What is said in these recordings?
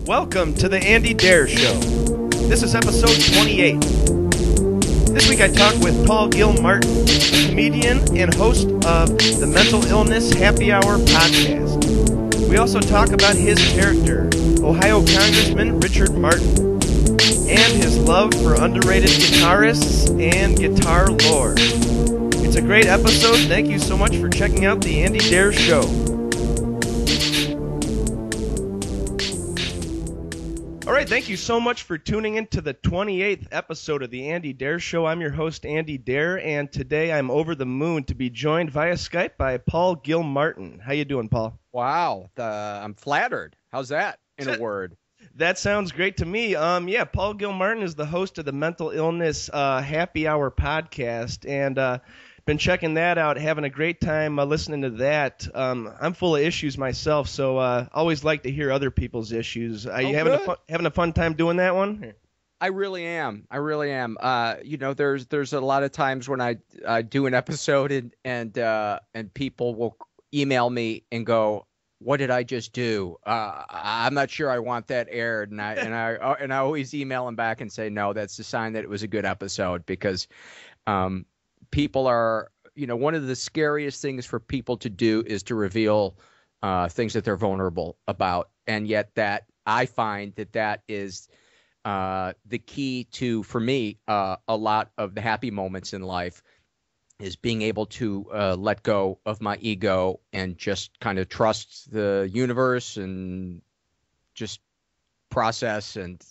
Welcome to the Andy Dare Show. This is episode 28. This week I talk with Paul Gilmartin, a comedian and host of the Mental Illness Happy Hour podcast. We also talk about his character, Ohio Congressman Richard Martin, and his love for underrated guitarists and guitar lore. It's a great episode. Thank you so much for checking out the Andy Dare Show. All right, thank you so much for tuning in to the 28th episode of the Andy Dare Show. I'm your host, Andy Dare, and today I'm over the moon to be joined via Skype by Paul Gilmartin. How you doing, Paul? Wow, I'm flattered. How's that in a word? That sounds great to me. Paul Gilmartin is the host of the Mental Illness Happy Hour podcast, and been checking that out, having a great time listening to that. I'm full of issues myself, so always like to hear other people's issues. Are you having a fun time doing that one? I really am. There's a lot of times when I do an episode and people will email me and go, "What did I just do? I'm not sure I want that aired." And I always email them back and say, "No, that's a sign that it was a good episode," because people are, one of the scariest things for people to do is to reveal things that they're vulnerable about. And yet that I find that is the key to, for me, a lot of the happy moments in life is being able to let go of my ego and just kind of trust the universe and just process. And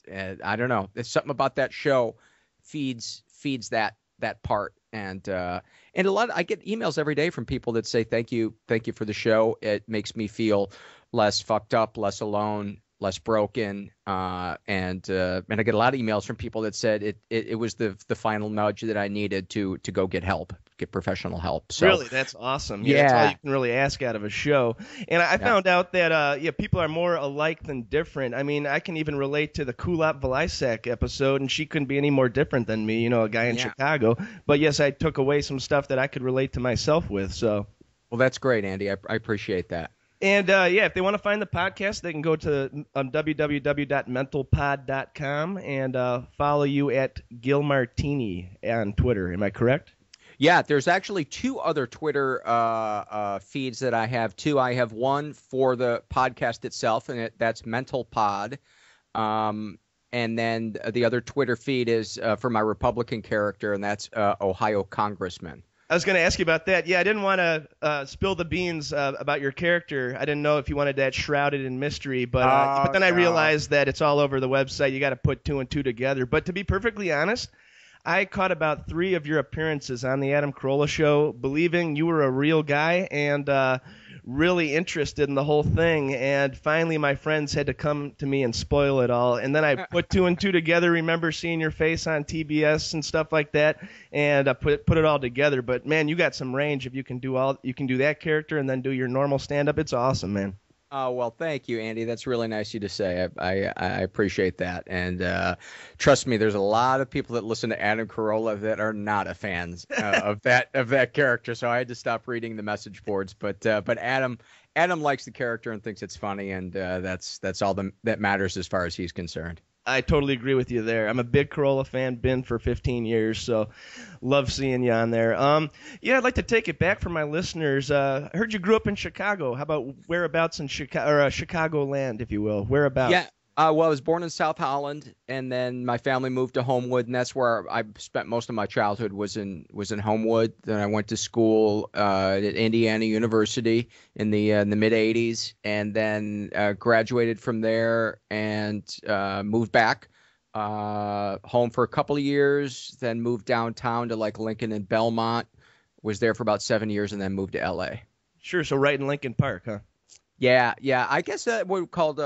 I don't know, there's something about that show feeds that part. And a lot I get emails every day from people that say, thank you for the show. It makes me feel less fucked up, less alone, less broken. And I get a lot of emails from people that said it was the final nudge that I needed to go get help, get professional help. So really, that's awesome. Yeah, that's all you can really ask out of a show. And I found out that people are more alike than different. I mean, I can even relate to the Kulap Velisak episode, and she couldn't be any more different than me, a guy in Chicago. But yes, I took away some stuff that I could relate to myself with. So, well, that's great, Andy. I appreciate that. And, if they want to find the podcast, they can go to www.mentalpod.com and follow you at Gilmartini on Twitter. Am I correct? Yeah, there's actually two other Twitter feeds that I have, too. I have one for the podcast itself, and that's Mental Pod. And then the other Twitter feed is for my Republican character, and that's Ohio Congressman. I was going to ask you about that. Yeah, I didn't want to spill the beans about your character. I didn't know if you wanted that shrouded in mystery, but then I realized that it's all over the website. You got to put two and two together. But to be perfectly honest, I caught about 3 of your appearances on the Adam Carolla show, believing you were a real guy and really interested in the whole thing. And finally, my friends had to come to me and spoil it all. And then I put 2 and 2 together. Remember seeing your face on TBS and stuff like that, and I put it all together. But man, you got some range. If you can do that character and then do your normal stand-up, it's awesome, man. Oh, well, thank you, Andy. That's really nice of you to say. I appreciate that. And trust me, there's a lot of people that listen to Adam Carolla that are not a fans of that character. So I had to stop reading the message boards. But Adam likes the character and thinks it's funny, and that's all that matters as far as he's concerned. I totally agree with you there. I'm a big Carolla fan, been for 15 years, so love seeing you on there. I'd like to take it back for my listeners. I heard you grew up in Chicago. How about whereabouts in Chicagoland, if you will? Whereabouts? Yeah. I was born in South Holland, and then my family moved to Homewood, and that's where I spent most of my childhood was in Homewood. Then I went to school at Indiana University in the mid '80s, and then graduated from there and moved back home for a couple of years. Then moved downtown to like Lincoln and Belmont. Was there for about 7 years, and then moved to L.A. Sure. So right in Lincoln Park, huh? Yeah. I guess that what we called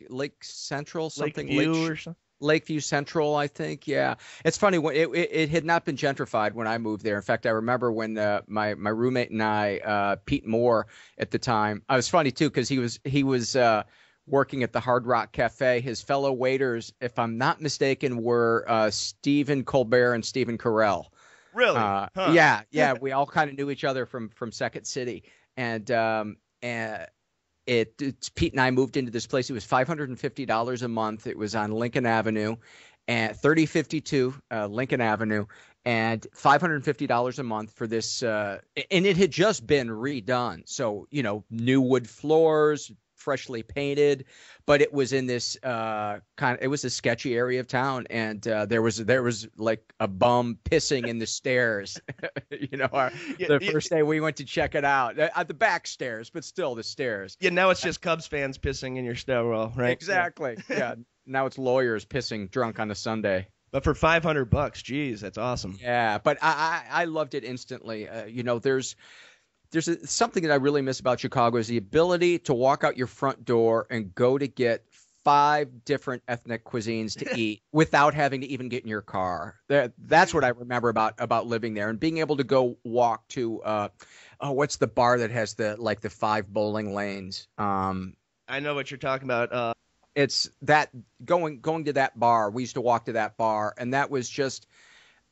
Lake Central, something. Lakeview or something? Lakeview Central, I think. Yeah, it's funny when it had not been gentrified when I moved there. In fact, I remember when my roommate and I, Pete Moore at the time. I was funny too because he was working at the Hard Rock Cafe. His fellow waiters, if I'm not mistaken, were Stephen Colbert and Stephen Carell. Really? Yeah. We all kind of knew each other from Second City, and it's Pete and I moved into this place. It was $550 a month. It was on Lincoln Avenue, and 3052 Lincoln Avenue, and $550 a month for this. And it had just been redone, so new wood floors, freshly painted, but it was in this it was a sketchy area of town, and there was like a bum pissing in the stairs. The first day we went to check it out, at the back stairs, but still the stairs. Yeah, now it's just Cubs fans pissing in your stairwell, right? Exactly. Yeah. Now it's lawyers pissing drunk on a Sunday. But for $500, geez, that's awesome. Yeah, but I loved it instantly. There's something that I really miss about Chicago is the ability to walk out your front door and go to get 5 different ethnic cuisines to eat without having to even get in your car. That's what I remember about living there, and being able to go walk to what's the bar that has the 5 bowling lanes? I know what you're talking about. It's that going to that bar. We used to walk to that bar, and that was just.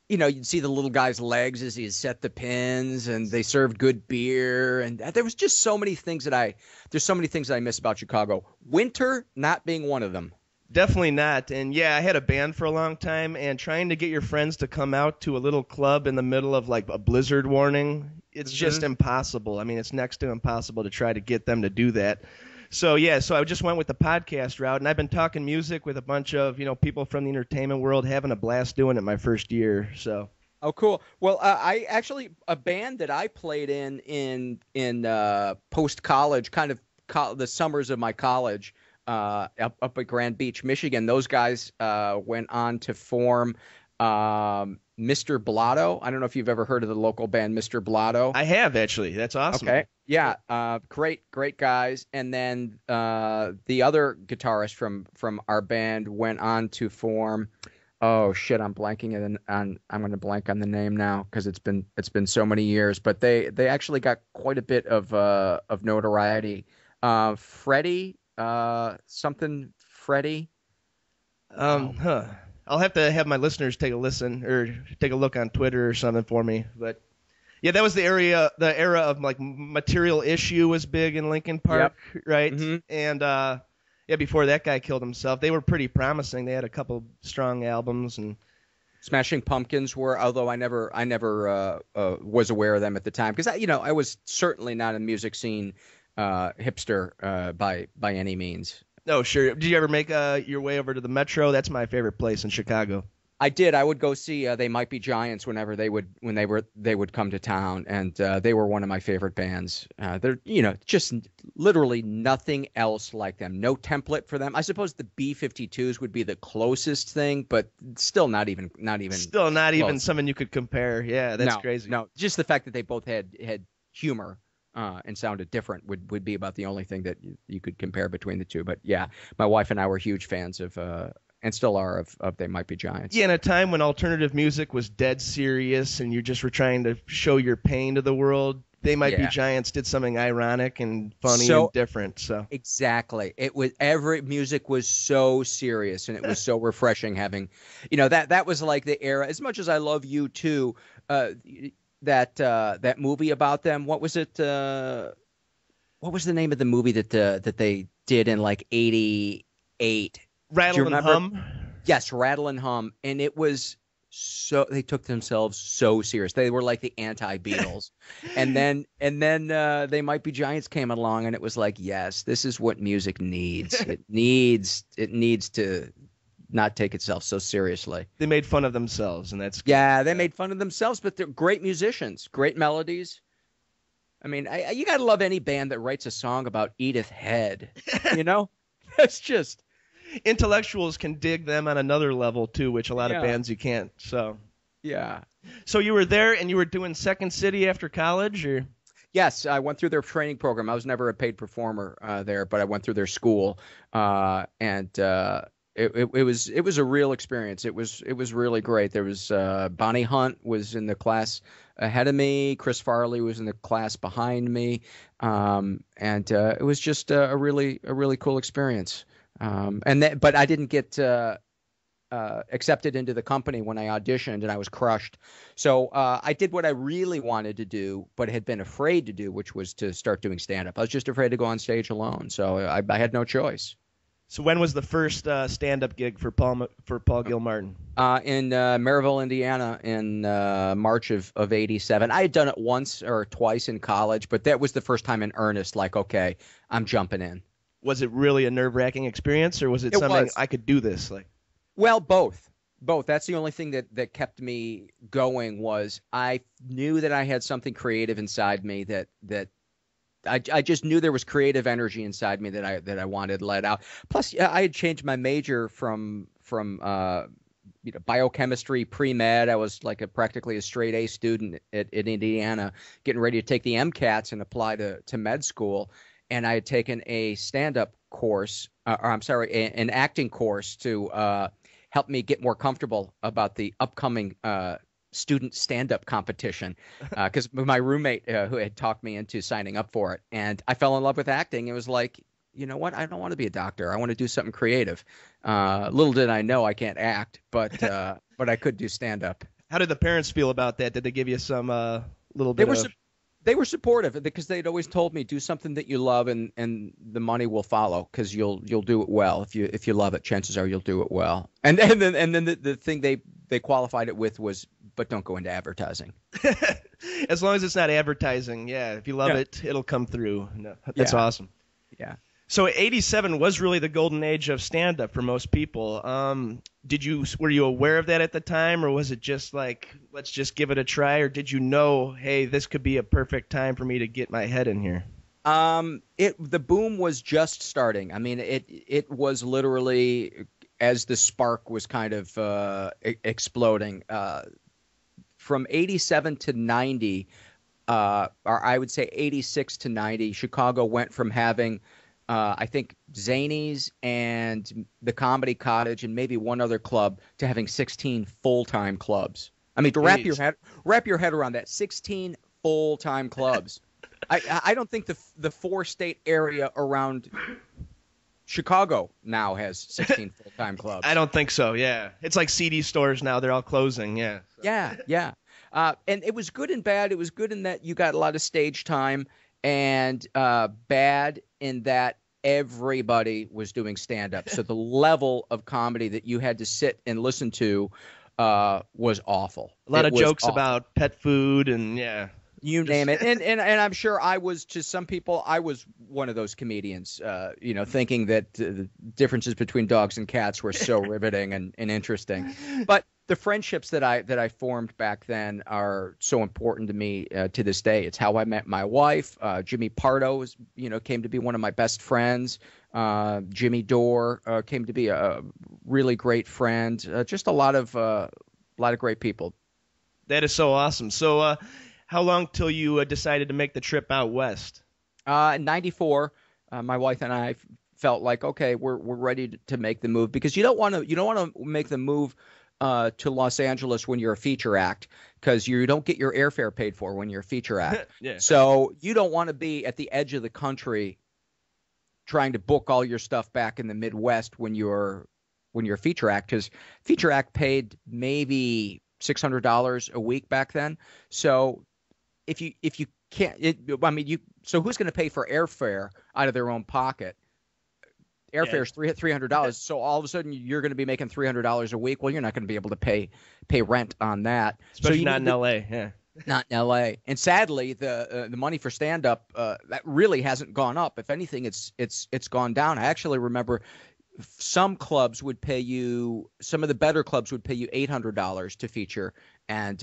You'd see the little guy's legs as he set the pins, and they served good beer. And there was just so many things there's so many things that I miss about Chicago. Winter not being one of them. Definitely not. And yeah, I had a band for a long time, and trying to get your friends to come out to a little club in the middle of like a blizzard warning, it's just impossible. I mean, it's next to impossible to try to get them to do that. So I just went with the podcast route, and I've been talking music with a bunch of people from the entertainment world, having a blast doing it my first year. So. Oh, cool. Well, I actually a band that I played in post college, kind of the summers of my college, up at Grand Beach, Michigan. Those guys went on to form Mr. Blotto. I don't know if you've ever heard of the local band Mr. Blotto. I have, actually. That's awesome. Okay. Yeah. Great guys. And then the other guitarist from our band went on to form. Oh shit! I'm blanking I'm going to blank on the name now because it's been so many years. But they actually got quite a bit of notoriety. Freddie. Freddie. I'll have to have my listeners take a listen or take a look on Twitter or something for me. But yeah, that was the era of like Material Issue was big in Lincoln Park, right? Mm-hmm. And before that guy killed himself, they were pretty promising. They had a couple strong albums, and Smashing Pumpkins were, although I never was aware of them at the time because I was certainly not a music scene hipster by any means. No, sure. Did you ever make your way over to the Metro? That's my favorite place in Chicago. I did. I would go see They Might Be Giants whenever they would come to town, and they were one of my favorite bands. They're just literally nothing else like them. No template for them. I suppose the B-52s would be the closest thing, but still not even still not close. Even something you could compare. Yeah, that's crazy. No, just the fact that they both had humor. And sounded different would be about the only thing that you could compare between the two. But yeah, my wife and I were huge fans of, and still are, of They Might Be Giants. Yeah, in a time when alternative music was dead serious and you just were trying to show your pain to the world, They Might Be Giants did something ironic and funny and different. So exactly, it was music was so serious, and it was so refreshing having, that was like the era. As much as I love U2, that movie about them. What was it? What was the name of the movie that they did in like '88? Rattle and Hum. Yes, Rattle and Hum, and it was so they took themselves so serious. They were like the anti-Beatles, and then They Might Be Giants came along, and it was like, yes, this is what music needs. It needs to not take itself so seriously. They made fun of themselves, and that's they made fun of themselves, but they're great musicians, great melodies. I mean, you gotta love any band that writes a song about Edith Head. That's just intellectuals can dig them on another level too, which a lot of bands you can't. So yeah. So you were there, and you were doing Second City after college, or? Yes, I went through their training program. I was never a paid performer there, but I went through their school, and it was a real experience. It was really great. There was Bonnie Hunt was in the class ahead of me. Chris Farley was in the class behind me, and it was just a really cool experience. But I didn't get accepted into the company when I auditioned, and I was crushed. So I did what I really wanted to do, but had been afraid to do, which was to start doing stand-up. I was just afraid to go on stage alone, so I had no choice. So when was the first stand-up gig for Paul Gilmartin? In Maryville, Indiana, in March of '87. I had done it once or twice in college, but that was the first time in earnest. Like, okay, I'm jumping in. Was it really a nerve-wracking experience, or was it something I could do this? Like, well, both. That's the only thing that kept me going. Was I knew that I had something creative inside me that I just knew there was creative energy inside me that I wanted let out. Plus, I had changed my major from biochemistry pre-med. I was like practically a straight A student at Indiana, getting ready to take the MCATs and apply to med school. And I had taken a stand-up course, an acting course to help me get more comfortable about the upcoming student stand-up competition, because my roommate who had talked me into signing up for it, and I fell in love with acting. It was like, you know what? I don't want to be a doctor. I want to do something creative. Little did I know I can't act, but I could do stand-up. How did the parents feel about that? Did they give you some little bit of... They were supportive because they'd always told me, do something that you love and the money will follow, because you'll do it well. If you love it, chances are you'll do it well. And then the thing they qualified it with was, but don't go into advertising. As long as it's not advertising, yeah. If you love it, it'll come through. No, that's awesome. Yeah. So '87 was really the golden age of stand-up for most people. Were you aware of that at the time, or was it just like, let's just give it a try, or did you know, hey, this could be a perfect time for me to get my head in here? The boom was just starting. I mean, it was literally as the spark was kind of exploding. From '87 to '90, or I would say '86 to '90, Chicago went from having I think Zanies and the Comedy Cottage and maybe one other club to having 16 full-time clubs. I mean, to wrap your head around that, 16 full-time clubs. I don't think the four-state area around Chicago now has 16 full-time clubs. I don't think so. Yeah, it's like CD stores now; they're all closing. Yeah. So. Yeah. And it was good and bad. It was good in that you got a lot of stage time, and bad in that everybody was doing stand-up. So the level of comedy that you had to sit and listen to was awful. A lot of jokes about pet food and you name it. And I'm sure I was, to some people, I was one of those comedians, thinking that the differences between dogs and cats were so riveting and interesting. But the friendships that I formed back then are so important to me to this day. It's how I met my wife. Jimmy Pardo came to be one of my best friends. Jimmy Dore came to be a really great friend. Just a lot of great people. That is so awesome. So how long till you decided to make the trip out west? In '94, my wife and I felt like, okay, we're ready to make the move, because you don't want to make the move to Los Angeles when you're a feature act, because you don't get your airfare paid for when you're a feature act. Yeah. So you don't want to be at the edge of the country trying to book all your stuff back in the Midwest when you're a feature act, because feature act paid maybe $600 a week back then. So if you can't, so who's going to pay for airfare out of their own pocket? Airfare is $300. So all of a sudden you're going to be making $300 a week. Well, you're not going to be able to pay rent on that. Especially not in L.A. Yeah. Not in L.A. And sadly, the money for stand-up that really hasn't gone up. If anything, it's gone down. I actually remember some clubs would pay you, some of the better clubs would pay you $800 to feature, and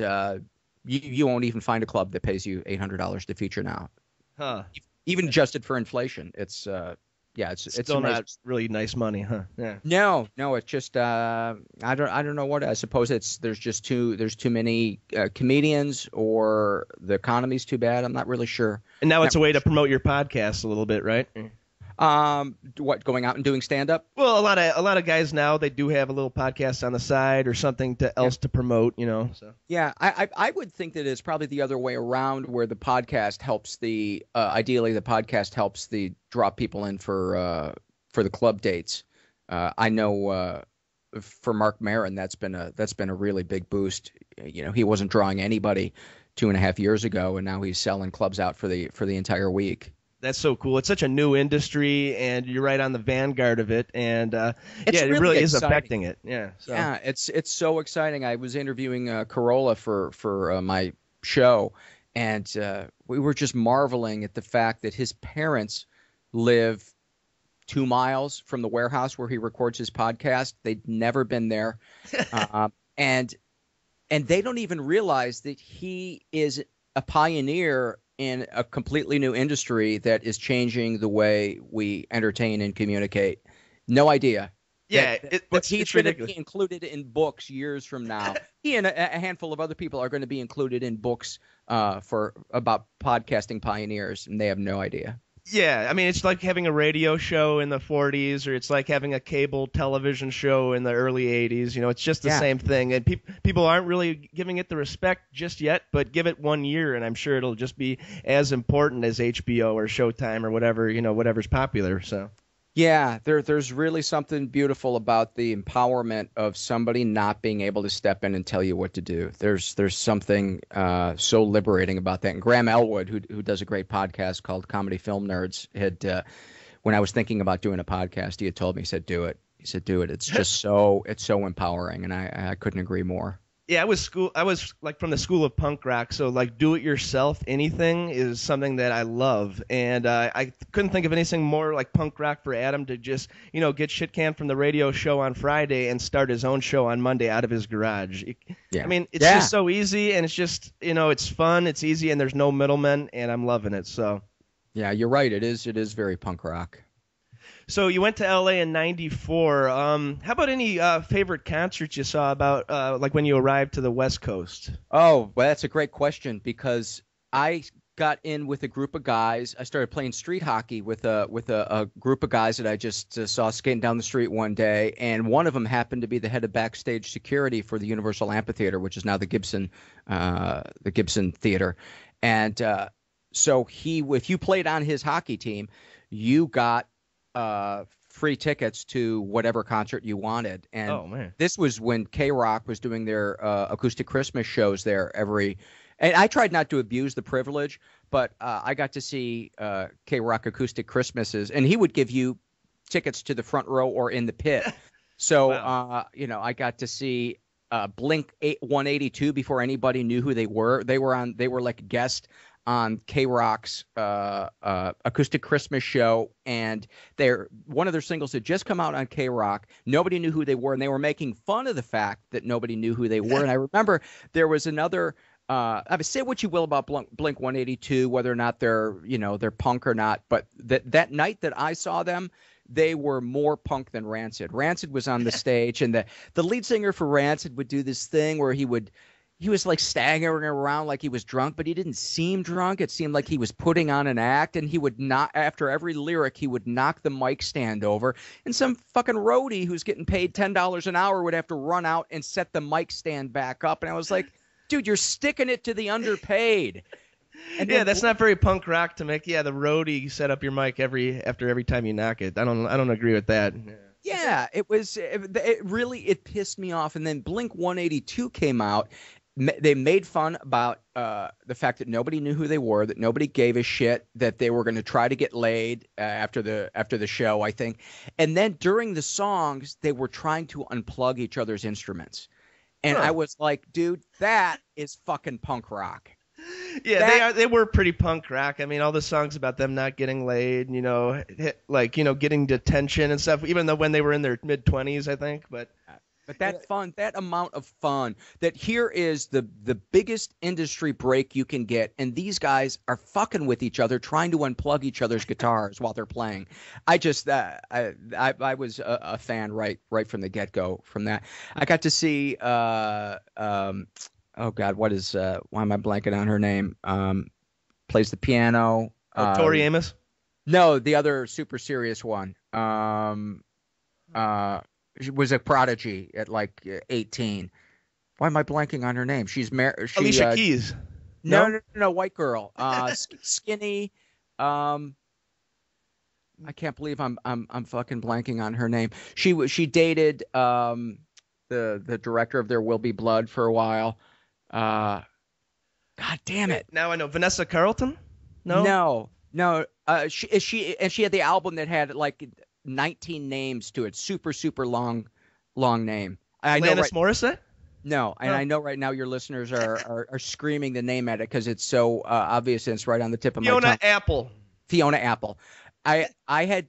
you won't even find a club that pays you $800 to feature now. Huh. Even adjusted for inflation, it's still not really nice money, huh? Yeah. No, it's just I don't know what. I suppose there's too many comedians, or the economy's too bad. I'm not really sure. And now it's a way to promote your podcast a little bit, right? What, going out and doing stand-up? Well, a lot of guys now, they do have a little podcast on the side or something else to promote, So yeah, I would think that it's probably the other way around, where the podcast helps ideally the podcast helps draw people in for the club dates. I know for Mark Maron, that's been a really big boost. You know, he wasn't drawing anybody 2.5 years ago, and now he's selling clubs out for the entire week. That's so cool. It's such a new industry, and you're right on the vanguard of it. And It's it really really is exciting. affecting it. Yeah. So. Yeah, it's so exciting. I was interviewing Corolla for my show, and we were just marveling at the fact that his parents live 2 miles from the warehouse where he records his podcast. They'd never been there, and they don't even realize that he is a pioneer in a completely new industry that is changing the way we entertain and communicate. No idea. Yeah, But he's it's going to ridiculous. be included in books years from now. He and a handful of other people are going to be included in books about podcasting pioneers, and they have no idea. Yeah, I mean, it's like having a radio show in the 40s, or it's like having a cable television show in the early 80s. You know, it's just the same thing. And people aren't really giving it the respect just yet, but give it 1 year, and I'm sure it'll just be as important as HBO or Showtime or whatever, you know, whatever's popular. So. Yeah, there's really something beautiful about the empowerment of somebody not being able to step in and tell you what to do. There's something so liberating about that. And Graham Elwood, who does a great podcast called Comedy Film Nerds, had when I was thinking about doing a podcast, he had told me, he said, do it. He said, do it. It's just so empowering, and I couldn't agree more. Yeah, I was like from the school of punk rock, so like do it yourself anything is something that I love, and I couldn't think of anything more like punk rock for Adam to just, you know, get shit canned from the radio show on Friday and start his own show on Monday out of his garage. Yeah. I mean, it's just so easy, and it's just, you know, it's fun, it's easy, and there's no middlemen, and I'm loving it. So. Yeah, you're right. It is very punk rock. So you went to LA in '94. How about any favorite concerts you saw about like when you arrived to the West Coast? Oh, well, that's a great question, because I got in with a group of guys. I started playing street hockey with a group of guys that I just saw skating down the street one day, and one of them happened to be the head of backstage security for the Universal Amphitheater, which is now the Gibson Theater. And so if you played on his hockey team, you got free tickets to whatever concert you wanted. And this was when K-Rock was doing their acoustic Christmas shows there and I tried not to abuse the privilege, but I got to see K-Rock acoustic Christmases, and he would give you tickets to the front row or in the pit. So, you know, I got to see Blink 182 before anybody knew who they were. They were like a guest on K-Rock's acoustic Christmas show, and one of their singles had just come out on K-Rock. Nobody knew who they were, and they were making fun of the fact that nobody knew who they were. And I remember there was another I would say what you will about Blink 182, whether or not they're punk or not, but that night that I saw them, they were more punk than Rancid. Rancid was on the stage, and the lead singer for Rancid would do this thing where he was like staggering around like he was drunk, but he didn't seem drunk. It seemed like he was putting on an act, and he would not, after every lyric, he would knock the mic stand over, and some fucking roadie who's getting paid $10 an hour would have to run out and set the mic stand back up. And I was like, dude, you're sticking it to the underpaid. And that's not very punk rock to make. Yeah, the roadie set up your mic after every time you knock it. I don't agree with that. Yeah, it pissed me off. And then Blink 182 came out. They made fun about the fact that nobody knew who they were, that nobody gave a shit, that they were going to try to get laid after the show, I think. And then during the songs, they were trying to unplug each other's instruments. And I was like, dude, that is fucking punk rock. Yeah, they were pretty punk rock. I mean, all the songs about them not getting laid, getting detention and stuff, even though when they were in their mid-20s, I think. But that fun, that amount of fun, that here is the biggest industry break you can get, and these guys are fucking with each other, trying to unplug each other's guitars while they're playing. I just I was a fan right from the get-go from that. I got to see oh God, why am I blanking on her name? Plays the piano. Tori Amos? No, the other super serious one. She was a prodigy at like 18. Why am I blanking on her name? She's married. Alicia Keys. No, white girl. Skinny. I can't believe I'm fucking blanking on her name. She dated the director of There Will Be Blood for a while. God damn it. Now I know. Vanessa Carlton? No. No. She had the album that had like 19 names to it. Super long name. Alanis Morissette? No, and I know right now your listeners are screaming the name at it because it's so obvious and it's right on the tip of my tongue. Fiona Apple. I had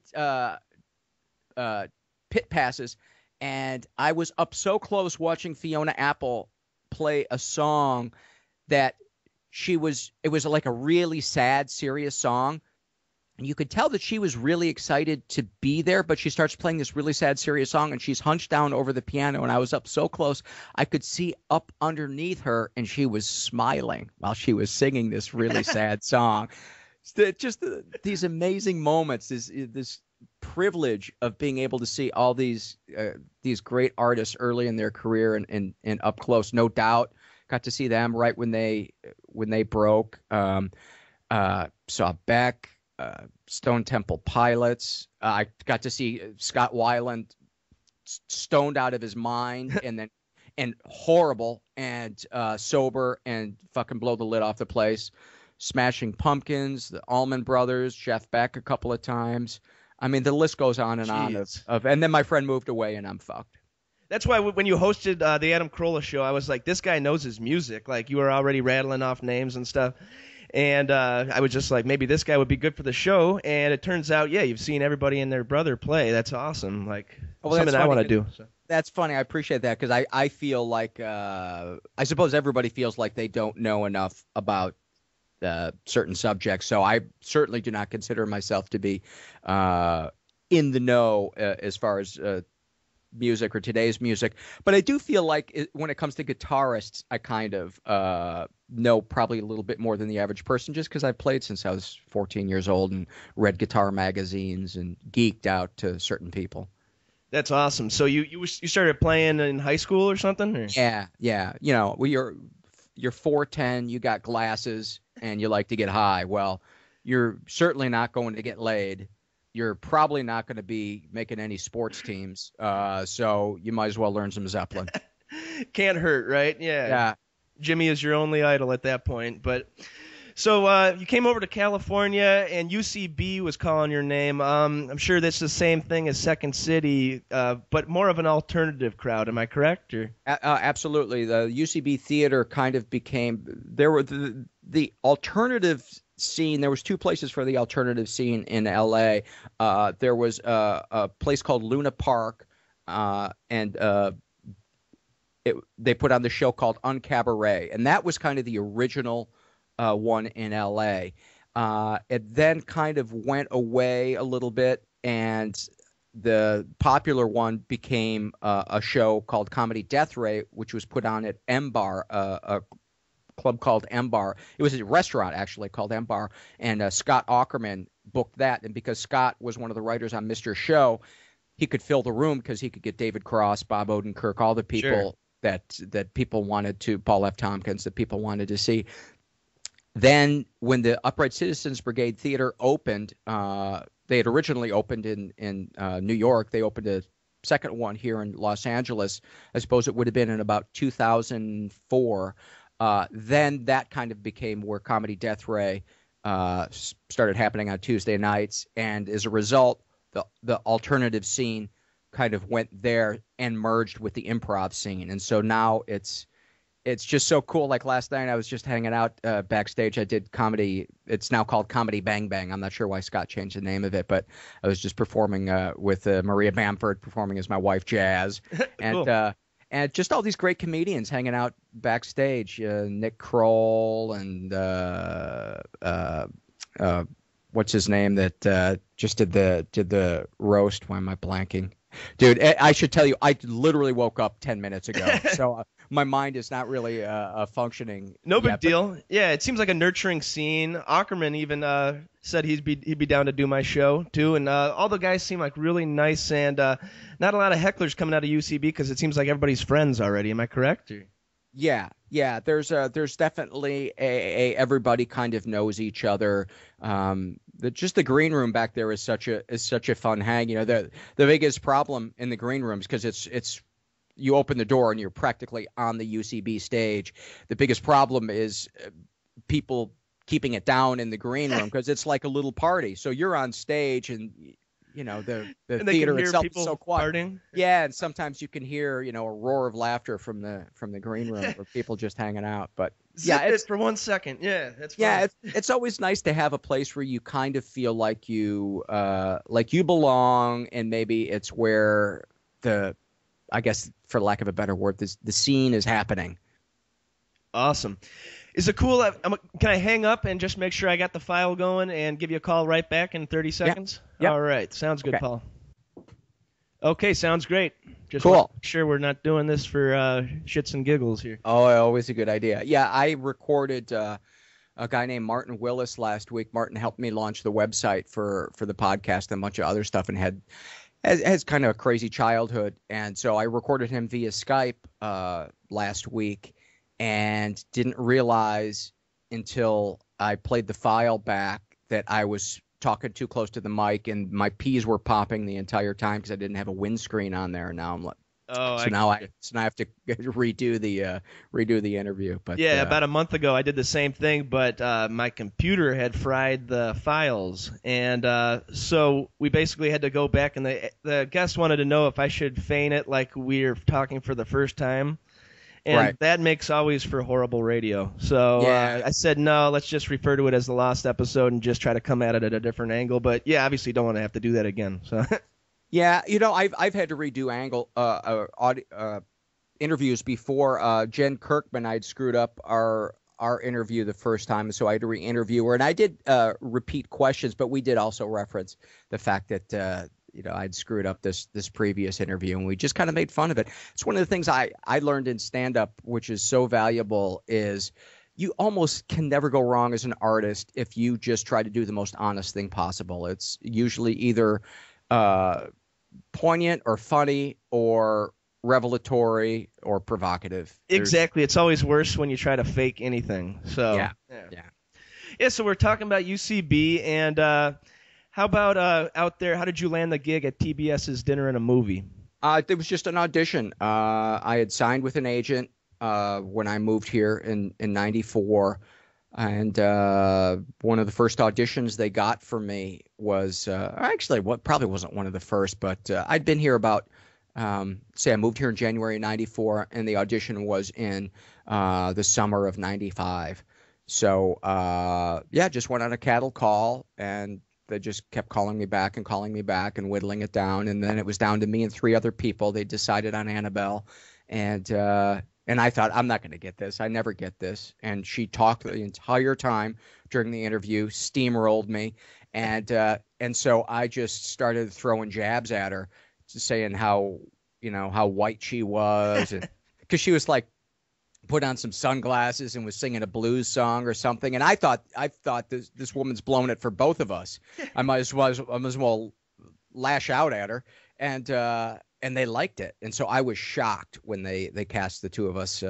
pit passes, and I was up so close watching Fiona Apple play a song that it was like a really sad, serious song. And you could tell that she was really excited to be there, but she starts playing this really sad, serious song, and she's hunched down over the piano, and I was up so close, I could see up underneath her, and she was smiling while she was singing this really sad song. Just these amazing moments, this privilege of being able to see all these great artists early in their career and up close. No doubt, got to see them right when they broke. Saw Beck. Stone Temple Pilots. I got to see Scott Weiland stoned out of his mind and horrible and sober and fucking blow the lid off the place. Smashing Pumpkins, the Allman Brothers, Jeff Beck a couple of times. I mean, the list goes on and on. And then my friend moved away and I'm fucked. That's why when you hosted the Adam Carolla show, I was like, this guy knows his music. Like, you were already rattling off names and stuff. And I was just like, maybe this guy would be good for the show. And it turns out, yeah, you've seen everybody and their brother play. That's awesome. Like, something I want to do. So. That's funny. I appreciate that because I feel like I suppose everybody feels like they don't know enough about certain subjects. So I certainly do not consider myself to be in the know as far as music or today's music. But I do feel like when it comes to guitarists, I kind of know probably a little bit more than the average person just because I played since I was 14 years old and read guitar magazines and geeked out to certain people. That's awesome. So you started playing in high school or something? Or? Yeah. You know, you're 4'10", you got glasses, and you like to get high. Well, you're certainly not going to get laid. You're probably not going to be making any sports teams, so you might as well learn some Zeppelin. Can't hurt, right? Yeah. Jimmy is your only idol at that point. But so you came over to California, and UCB was calling your name. I'm sure that's the same thing as Second City, but more of an alternative crowd. Am I correct? Or? Absolutely. The UCB theater kind of became there were the alternative scene. There was two places for the alternative scene in LA. There was a place called Luna Park, and they put on the show called Uncabaret, and that was kind of the original one in LA. It then kind of went away a little bit, and the popular one became a show called Comedy Death Ray, which was put on at M Bar, a club called M Bar. It was a restaurant actually called M Bar, and Scott Aukerman booked that. And because Scott was one of the writers on Mr. Show, he could fill the room because he could get David Cross, Bob Odenkirk, all the people that people wanted to, Paul F. Tompkins, that people wanted to see. Then when the Upright Citizens Brigade Theater opened, they had originally opened in New York. They opened a second one here in Los Angeles. I suppose it would have been in about 2004. Then that kind of became where Comedy Death Ray started happening on Tuesday nights. And as a result, the alternative scene kind of went there and merged with the improv scene. And so now it's just so cool. Like last night I was just hanging out backstage. I did comedy. It's now called Comedy Bang Bang. I'm not sure why Scott changed the name of it, but I was just performing with Maria Bamford, performing as my wife Jazz. And cool. And just all these great comedians hanging out backstage. Nick Kroll and what's his name that just did the roast. Why am I blanking? Dude, I should tell you, I literally woke up 10 minutes ago, so my mind is not really functioning. No big deal. Yeah, it seems like a nurturing scene. Ackerman even said he'd be down to do my show too, and all the guys seem like really nice, and not a lot of hecklers coming out of UCB because it seems like everybody's friends already. Am I correct? Or? Yeah. There's definitely a everybody kind of knows each other. just the green room back there is such a fun hang. The biggest problem in the green rooms, because it's you open the door and you're practically on the UCB stage. The biggest problem is people keeping it down in the green room, because it's like a little party. So you're on stage and the and theater itself is so quiet. Farting. Yeah, and sometimes you can hear a roar of laughter from the green room or people just hanging out. But it's for 1 second. Yeah, that's fun. yeah. It's always nice to have a place where you kind of feel like you belong, and maybe it's where I guess for lack of a better word, the scene is happening. Awesome. Is it cool? Can I hang up and just make sure I got the file going and give you a call right back in 30 seconds? Yep. All right. Sounds good, Okay. Paul. Okay, sounds great. Just Cool. want to make sure we're not doing this for shits and giggles here. Oh, always a good idea. Yeah, I recorded a guy named Martin Willis last week. Martin helped me launch the website for the podcast and a bunch of other stuff, and has kind of a crazy childhood. And so I recorded him via Skype last week, and didn't realize until I played the file back that I was talking too close to the mic, and my P's were popping the entire time because I didn't have a windscreen on there. And now I'm like, now I have to redo the interview. But yeah, about a month ago I did the same thing, but my computer had fried the files, and so we basically had to go back, and the guest wanted to know if I should feign it like we're talking for the first time. And right. That makes always for horrible radio. So Yeah. I said, no, let's just refer to it as the lost episode and just try to come at it at a different angle. But yeah, obviously don't want to have to do that again. So yeah, I've had to redo interviews before. Jen Kirkman, I'd screwed up our interview the first time, so I had to re-interview her, and I did repeat questions, but we did also reference the fact that I'd screwed up this previous interview, and we just kind of made fun of it. It's one of the things I learned in stand-up, which is so valuable, is you almost can never go wrong as an artist if you just try to do the most honest thing possible. It's usually either poignant or funny or revelatory or provocative. Exactly. It's always worse when you try to fake anything. So yeah. So we're talking about UCB, and how about out there? How did you land the gig at TBS's Dinner and a Movie? It was just an audition. I had signed with an agent when I moved here in '94, and one of the first auditions they got for me was actually what probably wasn't one of the first, but I'd been here about I moved here in January '94, and the audition was in the summer of '95. So just went on a cattle call, and they just kept calling me back and whittling it down. And then it was down to me and 3 other people. They decided on Annabelle. And I thought, I'm not going to get this. I never get this. And she talked the entire time during the interview, steamrolled me. And so I just started throwing jabs at her, saying how white she was. And because she was like, put on some sunglasses and was singing a blues song or something, and I thought this woman's blown it for both of us. I might as well lash out at her, and they liked it, and so I was shocked when they cast the 2 of us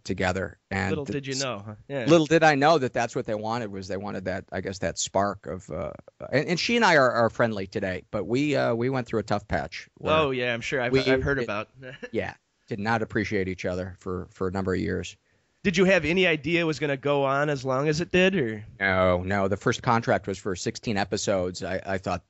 together. And little did you know, huh? Yeah. Little did I know that's what they wanted. They wanted that, I guess, that spark of. And she and I are friendly today, but we went through a tough patch. Oh yeah, I'm sure I've heard about. Yeah. Did not appreciate each other for a number of years. Did you have any idea it was going to go on as long as it did? Or No. The first contract was for 16 episodes. I thought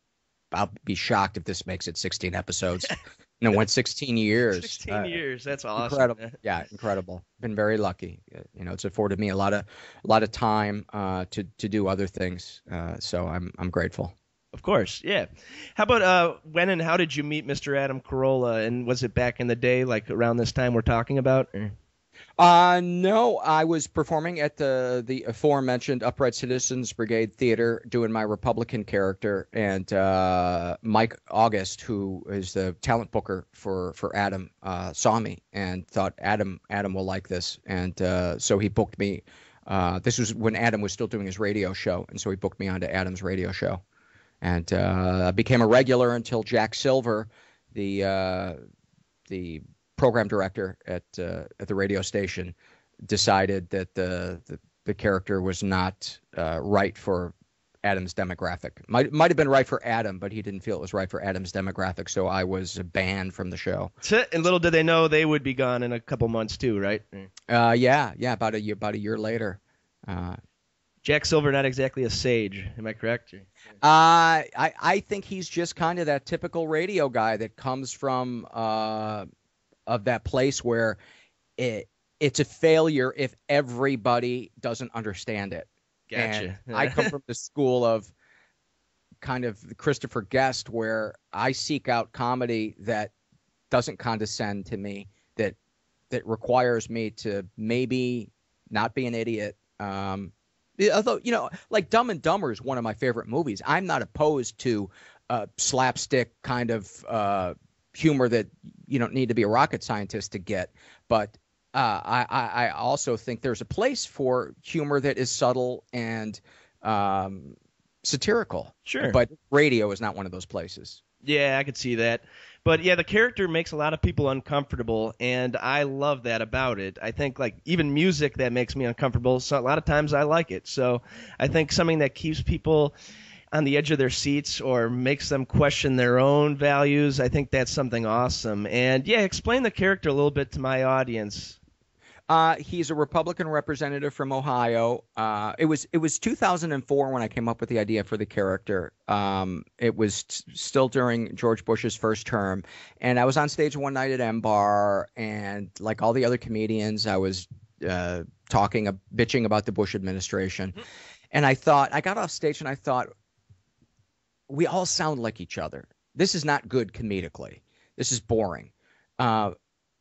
I'll be shocked if this makes it 16 episodes. And it went 16 years. 16 years. That's awesome. Incredible. Yeah, incredible. Been very lucky. It's afforded me a lot of time to do other things. So I'm grateful. Of course, yeah. How about when and how did you meet Mr. Adam Carolla? And was it back in the day, like around this time we're talking about? No, I was performing at the aforementioned Upright Citizens Brigade Theater doing my Republican character, and Mike August, who is the talent booker for Adam, saw me and thought Adam will like this, and so he booked me. This was when Adam was still doing his radio show, and so he booked me onto Adam's radio show. And I became a regular until Jack Silver, the program director at the radio station, decided that the character was not right for Adam's demographic. Might have been right for Adam, but he didn't feel it was right for Adam's demographic, so I was banned from the show. And little did they know they would be gone in a couple months too, right? Yeah, about a year later. Jack Silver, not exactly a sage, am I correct? I think he's just kind of that typical radio guy that comes from of that place where it's a failure if everybody doesn't understand it. Gotcha. And I come from the school of kind of Christopher Guest, where I seek out comedy that doesn't condescend to me, that requires me to maybe not be an idiot. Although, like Dumb and Dumber is one of my favorite movies. I'm not opposed to slapstick kind of humor that you don't need to be a rocket scientist to get. But I also think there's a place for humor that is subtle and satirical. Sure. But radio is not one of those places. Yeah, I could see that. But yeah, the character makes a lot of people uncomfortable, and I love that about it. I think like even music that makes me uncomfortable, so a lot of times I like it. So I think something that keeps people on the edge of their seats or makes them question their own values, I think that's something awesome. And yeah, explain the character a little bit to my audience. He's a Republican representative from Ohio. It was 2004 when I came up with the idea for the character. It was still during George Bush's first term, and I was on stage one night at M Bar, and like all the other comedians, I was bitching about the Bush administration. And I got off stage and I thought, we all sound like each other. This is not good comedically. This is boring.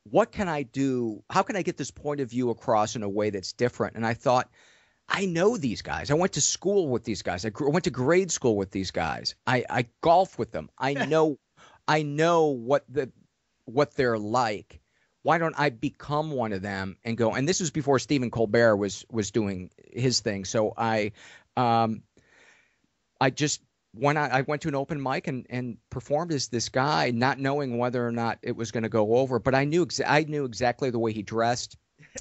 What can I do? How can I get this point of view across in a way that's different? And I thought, I know these guys. I went to school with these guys. I went to grade school with these guys. I golf with them. I know what they're like. Why don't I become one of them and go? And this was before Stephen Colbert was doing his thing. So I just I went to an open mic and performed as this guy, not knowing whether or not it was going to go over. But I knew exactly the way he dressed.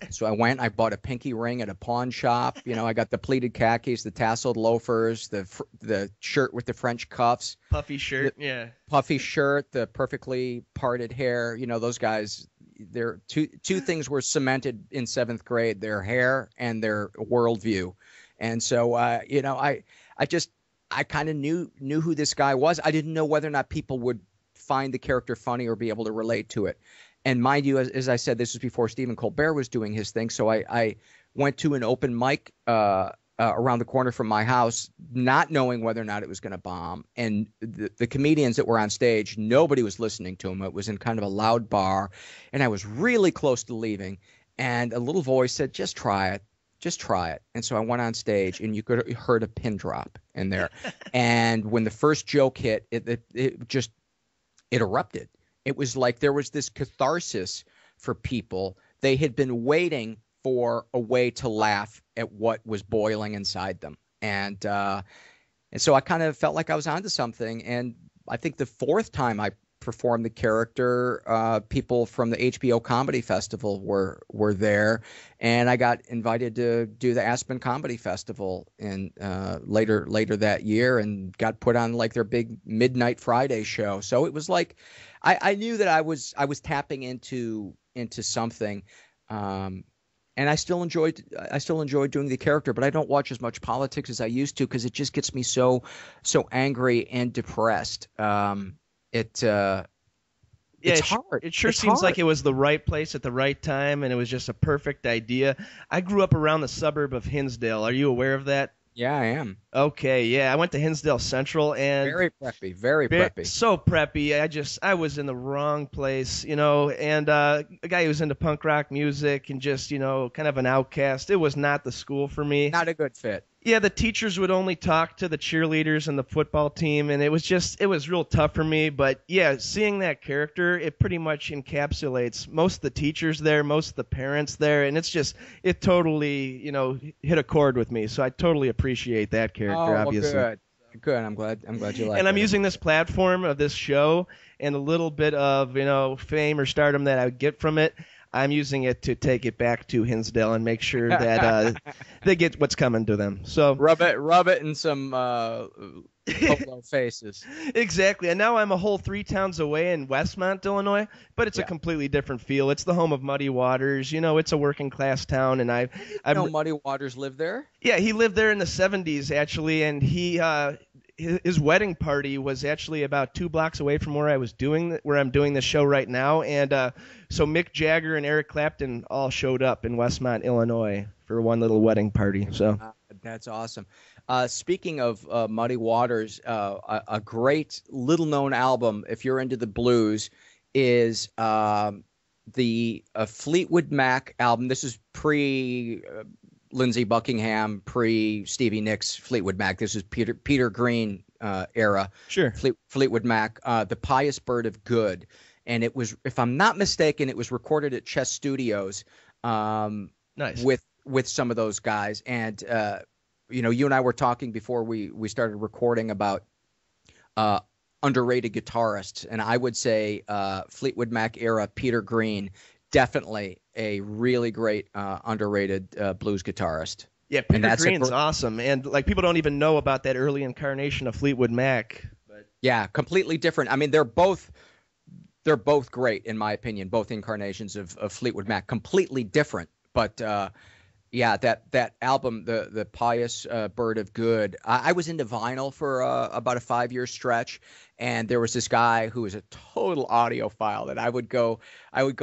So I bought a pinky ring at a pawn shop. I got the pleated khakis, the tasseled loafers, the shirt with the French cuffs. Puffy shirt, Puffy shirt, the perfectly parted hair. Those guys, their two things were cemented in 7th grade, their hair and their worldview. And so, I kind of knew who this guy was. I didn't know whether or not people would find the character funny or be able to relate to it. And mind you, as I said, this was before Stephen Colbert was doing his thing. So I went to an open mic around the corner from my house, not knowing whether or not it was going to bomb. And the comedians that were on stage, nobody was listening to them. It was in kind of a loud bar. And I was really close to leaving. And a little voice said, just try it. Just try it. And so I went on stage, and you heard a pin drop in there. And when the first joke hit, it erupted. It was like there was this catharsis for people. They had been waiting for a way to laugh at what was boiling inside them. And so I kind of felt like I was onto something. And I think the fourth time I performed the character, people from the HBO Comedy Festival were there, and I got invited to do the Aspen Comedy Festival in later that year, and got put on like their big Midnight Friday show. So it was like I knew that I was tapping into something, and I still enjoyed doing the character, but I don't watch as much politics as I used to because it just gets me so angry and depressed. It's hard. It sure seems like it was the right place at the right time, and it was just a perfect idea. I grew up around the suburb of Hinsdale. Are you aware of that? Yeah, I am. Okay, yeah. I went to Hinsdale Central, and very preppy. So preppy. I was in the wrong place, and a guy who was into punk rock music and just, kind of an outcast. It was not the school for me. Not a good fit. Yeah, the teachers would only talk to the cheerleaders and the football team, and it was real tough for me. But yeah, seeing that character, it pretty much encapsulates most of the teachers there, most of the parents there, and it totally, hit a chord with me. So I totally appreciate that character, obviously. Well, good. I'm glad you like it. And I'm using this platform of this show and a little bit of, fame or stardom that I would get from it. I'm using it to take it back to Hinsdale and make sure that they get what's coming to them. So rub it in some polo faces. Exactly. And now I'm a whole 3 towns away in Westmont, Illinois, but it's a completely different feel. It's the home of Muddy Waters. You know, it's a working class town, and I know Muddy Waters lived there? Yeah, he lived there in the 70s actually, and his wedding party was actually about 2 blocks away from where I'm doing the show right now, and so Mick Jagger and Eric Clapton all showed up in Westmont, Illinois for one little wedding party. So that's awesome. Speaking of Muddy Waters, a great little-known album, if you're into the blues, is the Fleetwood Mac album. This is pre Lindsey Buckingham, pre Stevie Nicks, Fleetwood Mac. This is Peter Green era. Sure. Fleetwood Mac, The Pious Bird of Good. And it was, if I'm not mistaken, it was recorded at Chess Studios. Nice. With some of those guys. And you and I were talking before we started recording about underrated guitarists, and I would say Fleetwood Mac era Peter Green, definitely a really great underrated blues guitarist. Yeah, Peter Green's awesome, and like people don't even know about that early incarnation of Fleetwood Mac. But yeah, completely different. I mean, they're both great in my opinion. Both incarnations of Fleetwood Mac, completely different, but. Yeah, that album, the Pious Bird of Good. I was into vinyl for about a 5-year stretch, and there was this guy who was a total audiophile that I would go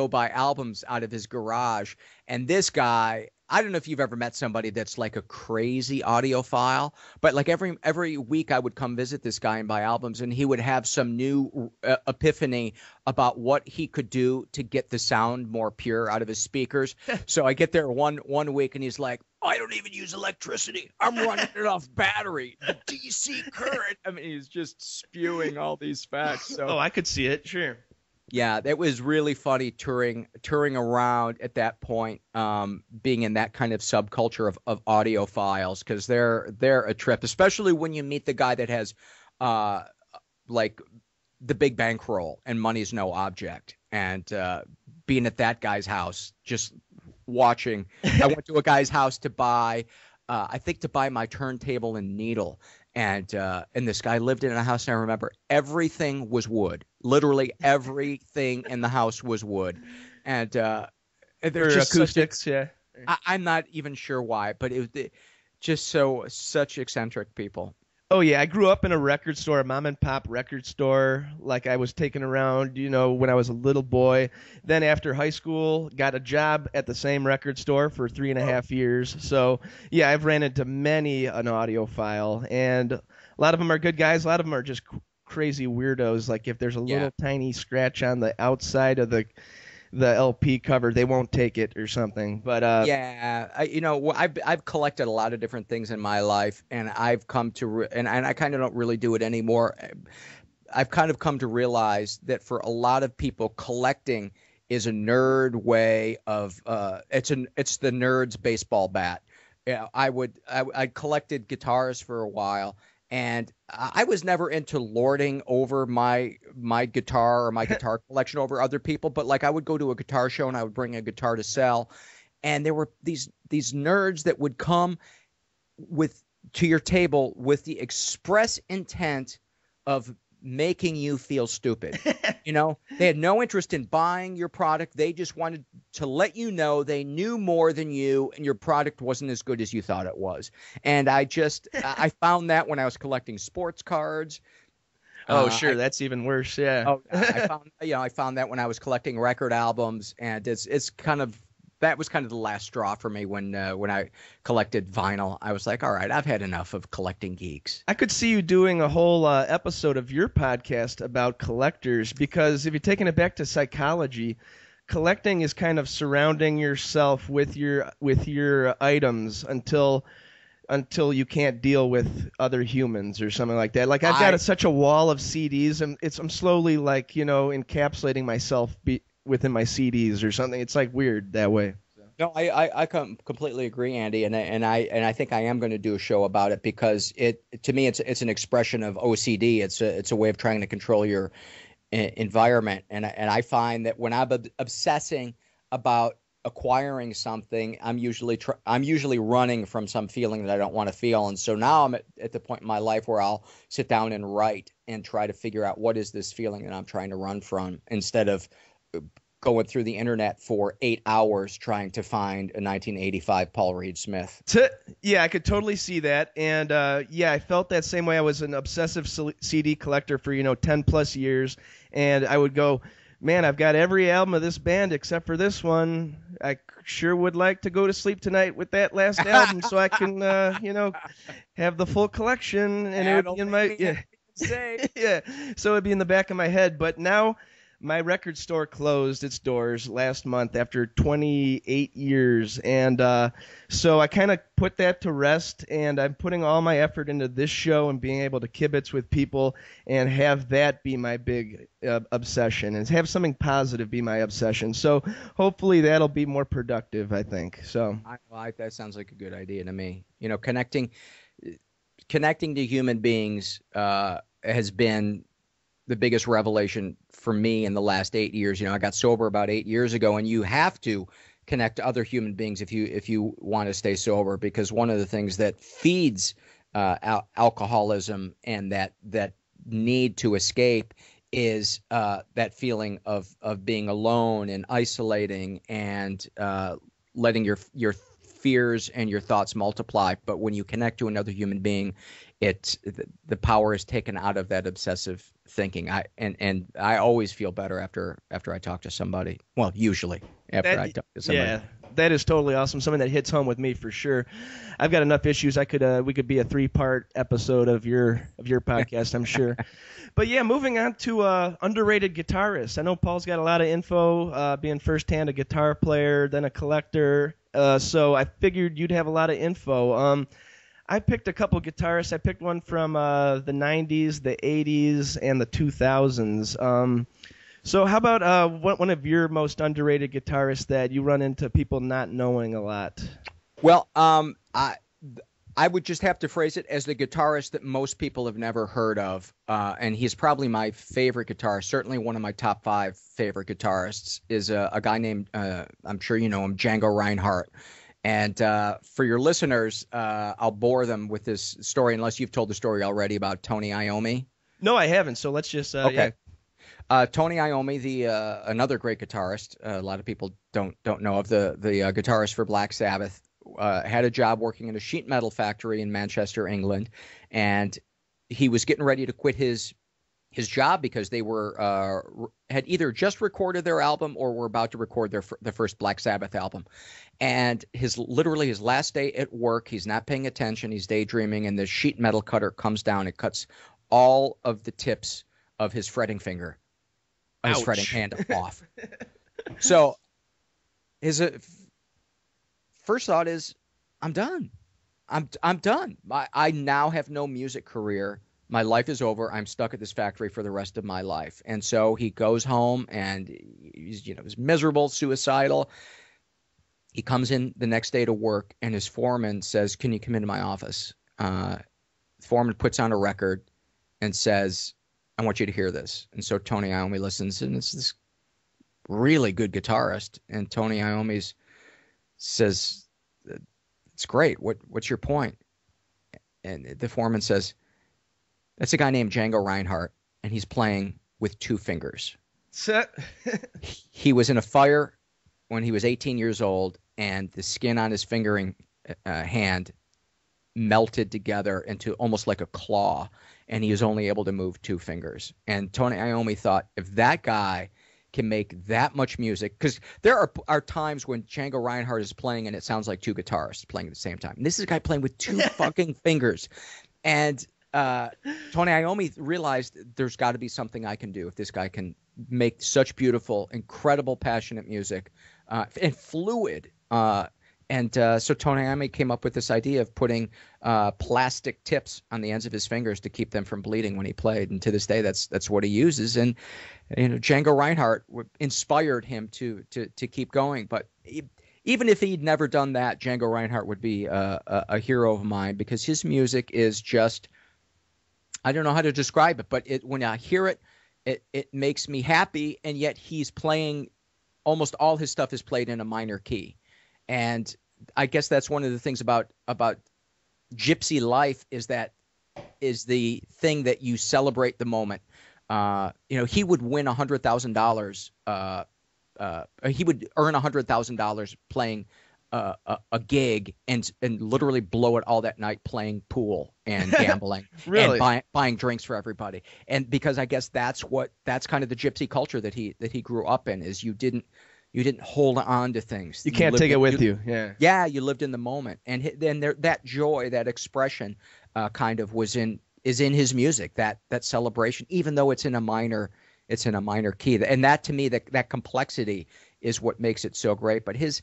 buy albums out of his garage, and this guy. I don't know if you've ever met somebody that's like a crazy audiophile, but like every week I would come visit this guy and buy albums, and he would have some new epiphany about what he could do to get the sound more pure out of his speakers. So I get there one week, and he's like, I don't even use electricity. I'm running it off battery. The DC current. I mean, he's just spewing all these facts. So. I could see it. Sure. Yeah, that was really funny touring around at that point, being in that kind of subculture of audiophiles, because they're a trip, especially when you meet the guy that has like the big bankroll and money's no object, and being at that guy's house, just watching. I went to a guy's house to buy my turntable and needle. And this guy lived in a house, and I remember everything was wood. Literally everything in the house was wood. And they're just acoustics, yeah. I'm not even sure why, but it was just such eccentric people. Oh, yeah. I grew up in a record store, a mom and pop record store, like I was taken around, when I was a little boy. Then after high school, got a job at the same record store for 3.5 years. So, yeah, I've ran into many an audiophile, and a lot of them are good guys. A lot of them are just crazy weirdos. Like if there's a little tiny scratch on the outside of the LP cover, they won't take it or something. But I've collected a lot of different things in my life, and I've come to and I kind of don't really do it anymore. I've kind of come to realize that for a lot of people, collecting is a nerd way of it's the nerd's baseball bat. Yeah, I collected guitars for a while. And I was never into lording over my guitar or my guitar collection over other people, but like I would go to a guitar show and I would bring a guitar to sell, and there were these nerds that would come to your table with the express intent of making you feel stupid. They had no interest in buying your product. They just wanted to let you know they knew more than you, and your product wasn't as good as you thought it was. And I found that when I was collecting sports cards. Oh, sure. That's even worse. Yeah. I found that when I was collecting record albums, and that was kind of the last straw for me when I collected vinyl. I was like, all right, I've had enough of collecting geeks. I could see you doing a whole episode of your podcast about collectors, because if you're taking it back to psychology, collecting is kind of surrounding yourself with your items until you can't deal with other humans or something like that. Like I've got such a wall of CDs, and I'm slowly like encapsulating myself within my CDs or something. It's like weird that way. No, I completely agree, Andy, and I think I am going to do a show about it, because to me it's an expression of OCD. It's a way of trying to control your environment, and I find that when I'm obsessing about acquiring something, I'm usually running from some feeling that I don't want to feel. And so now I'm at the point in my life where I'll sit down and write and try to figure out what is this feeling that I'm trying to run from, instead of going through the internet for 8 hours trying to find a 1985 Paul Reed Smith. Yeah, I could totally see that. And yeah, I felt that same way. I was an obsessive CD collector for 10 plus years, and I would go, man, I've got every album of this band except for this one. I sure would like to go to sleep tonight with that last album so I can, have the full collection. And it would be in my, yeah, so it'd be in the back of my head. But now my record store closed its doors last month after 28 years. And so I kind of put that to rest, and I'm putting all my effort into this show and being able to kibitz with people and have that be my big obsession, and have something positive be my obsession. So hopefully that'll be more productive, I think. So that sounds like a good idea to me. Connecting to human beings has been the biggest revelation for me in the last 8 years. I got sober about 8 years ago, and you have to connect to other human beings if you want to stay sober, because one of the things that feeds alcoholism and that need to escape is that feeling of being alone and isolating and letting your fears and your thoughts multiply. But when you connect to another human being, the power is taken out of that obsessive thinking. I always feel better after I talk to somebody. Well, usually after I talk to somebody. Yeah, that is totally awesome. Something that hits home with me for sure. I've got enough issues. We could be a 3-part episode of your podcast, I'm sure. But yeah, moving on to underrated guitarists. I know Paul's got a lot of info, being firsthand a guitar player, then a collector. So I figured you'd have a lot of info. I picked a couple guitarists. I picked one from the 90s, the 80s, and the 2000s. So how about one of your most underrated guitarists that you run into people not knowing a lot? Well, I would just have to phrase it as the guitarist that most people have never heard of, and he's probably my favorite guitarist. Certainly one of my top 5 favorite guitarists is a guy named, I'm sure you know him, Django Reinhardt. And for your listeners, I'll bore them with this story, unless you've told the story already about Tony Iommi. No, I haven't. So let's just okay. Yeah. Tony Iommi, another great guitarist. A lot of people don't know of the guitarist for Black Sabbath. Had a job working in a sheet metal factory in Manchester, England, and he was getting ready to quit his job because they had either just recorded their album or were about to record the first Black Sabbath album. And literally his last day at work, he's not paying attention, he's daydreaming, and the sheet metal cutter comes down. It cuts all of the tips of his fretting finger, his fretting hand off. So his first thought is, I'm done. I'm done. I now have no music career. My life is over. I'm stuck at this factory for the rest of my life. And so he goes home, and he's miserable, suicidal. He comes in the next day to work, and his foreman says, "Can you come into my office?" The foreman puts on a record and says, "I want you to hear this." And so Tony Iommi listens, and it's this really good guitarist. And Tony Iommi says, "It's great. What's your point?" And the foreman says, "That's a guy named Django Reinhardt, and he's playing with 2 fingers." He was in a fire when he was 18 years old, and the skin on his fingering hand melted together into almost like a claw, and he was only able to move 2 fingers. And Tony Iommi thought, if that guy can make that much music, because there are times when Django Reinhardt is playing and it sounds like 2 guitarists playing at the same time. And this is a guy playing with 2 fucking fingers. And Tony Iommi realized there's got to be something I can do if this guy can make such beautiful, incredible, passionate music and fluid. And so Tony Iommi came up with this idea of putting plastic tips on the ends of his fingers to keep them from bleeding when he played. And to this day, that's what he uses. And Django Reinhardt inspired him to keep going. But even if he'd never done that, Django Reinhardt would be a hero of mine, because his music is just, I don't know how to describe it, but when I hear it, it makes me happy, and yet he's playing almost all his stuff is played in a minor key. And I guess that's one of the things about gypsy life is the thing that you celebrate the moment. He would win $100,000. He would earn $100,000 playing a gig and literally blow it all that night playing pool and gambling really? and buying drinks for everybody. And because I guess that's kind of the gypsy culture that he grew up in, is you didn't hold on to things. You can't take it with you. Yeah. Yeah, you lived in the moment, and then that joy, that expression, kind of is in his music. That celebration, even though it's in a minor key, and that to me, that complexity is what makes it so great. But his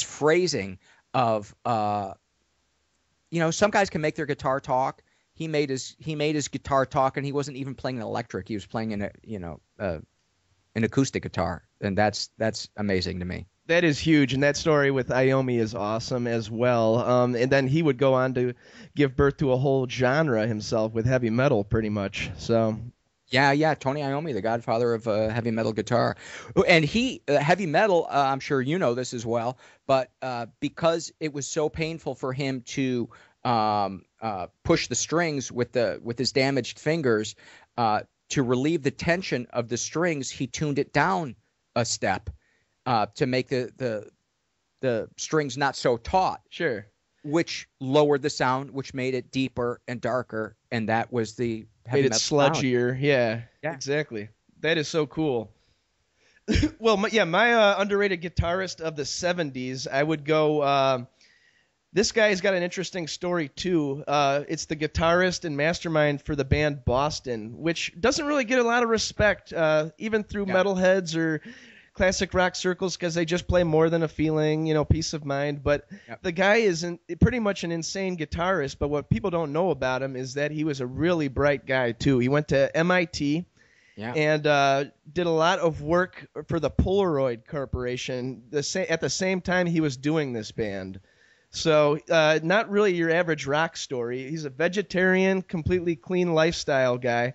phrasing of, some guys can make their guitar talk. He made his guitar talk, and he wasn't even playing an electric. He was playing an acoustic guitar, and that's amazing to me. That is huge, and that story with Iommi is awesome as well. And then he would go on to give birth to a whole genre himself with heavy metal, pretty much. So. Yeah, Tony Iommi, the godfather of heavy metal guitar. And heavy metal, I'm sure you know this as well, but because it was so painful for him to push the strings with his damaged fingers, to relieve the tension of the strings, he tuned it down a step to make the strings not so taut. Sure. Which lowered the sound, which made it deeper and darker, and that was the heavy made it sludgier. Sound. Yeah, exactly. That is so cool. Well, my underrated guitarist of the 70s, I would go. This guy's got an interesting story too. It's the guitarist and mastermind for the band Boston, which doesn't really get a lot of respect, even through metalheads or classic rock circles, because they just play More Than a Feeling, Peace of Mind. But the guy is pretty much an insane guitarist. But what people don't know about him is that he was a really bright guy too. He went to MIT and did a lot of work for the Polaroid Corporation at the same time he was doing this band. So not really your average rock story. He's a vegetarian, completely clean lifestyle guy.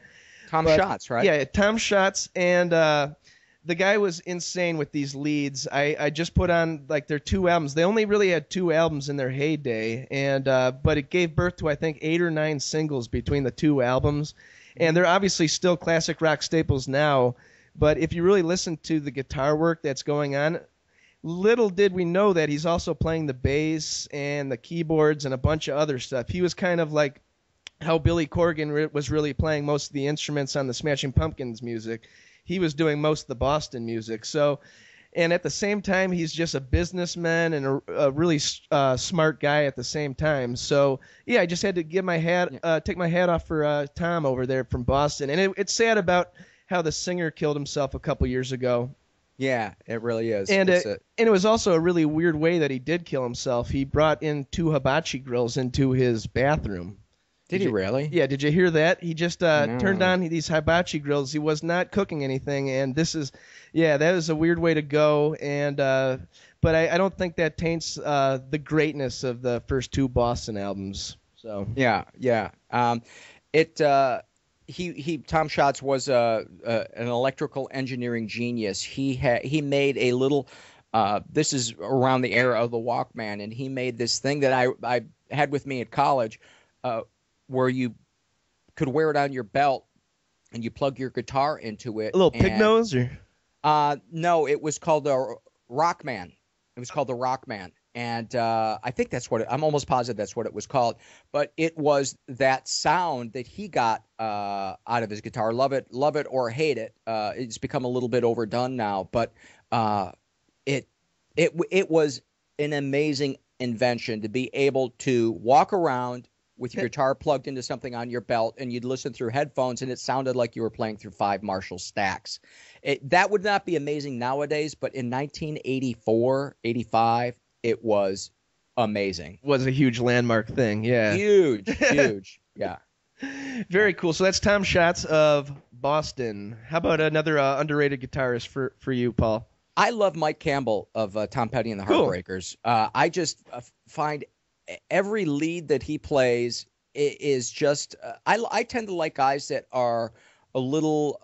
Tom Schatz, right? Yeah, Tom Schatz. And the guy was insane with these leads. I just put on their 2 albums. They only really had 2 albums in their heyday, and but it gave birth to I think 8 or 9 singles between the 2 albums, and they're obviously still classic rock staples now. But if you really listen to the guitar work that's going on, little did we know that he's also playing the bass and the keyboards and a bunch of other stuff. He was kind of like how Billy Corgan was really playing most of the instruments on the Smashing Pumpkins music. He was doing most of the Boston music. So, and at the same time, he's just a businessman and a really smart guy at the same time. So, yeah, I just had to take my hat off for Tom over there from Boston. And it's sad about how the singer killed himself a couple years ago. Yeah, it really is. And it was also a really weird way that he did kill himself. He brought in 2 hibachi grills into his bathroom. Did he really? Yeah, did you hear that? He just turned on these hibachi grills. He was not cooking anything, and that was a weird way to go. And but I don't think that taints the greatness of the first 2 Boston albums. So yeah. Tom Schatz was an electrical engineering genius. He made a little. This is around the era of the Walkman, and he made this thing that I had with me at college. Where you could wear it on your belt and you plug your guitar into it. A little pig nose? Or? No, it was called the Rockman. It was called the Rockman. And I think I'm almost positive that's what it was called. But it was that sound that he got out of his guitar. Love it or hate it. It's become a little bit overdone now. But it was an amazing invention to be able to walk around with your guitar plugged into something on your belt, and you'd listen through headphones, and it sounded like you were playing through 5 Marshall stacks. That would not be amazing nowadays, but in 1984, 85, it was amazing. Was a huge landmark thing, yeah. Huge, yeah. Very cool. So that's Tom Schatz of Boston. How about another underrated guitarist for you, Paul? I love Mike Campbell of Tom Petty and the Heartbreakers. I just find every lead that he plays is just I tend to like guys that are a little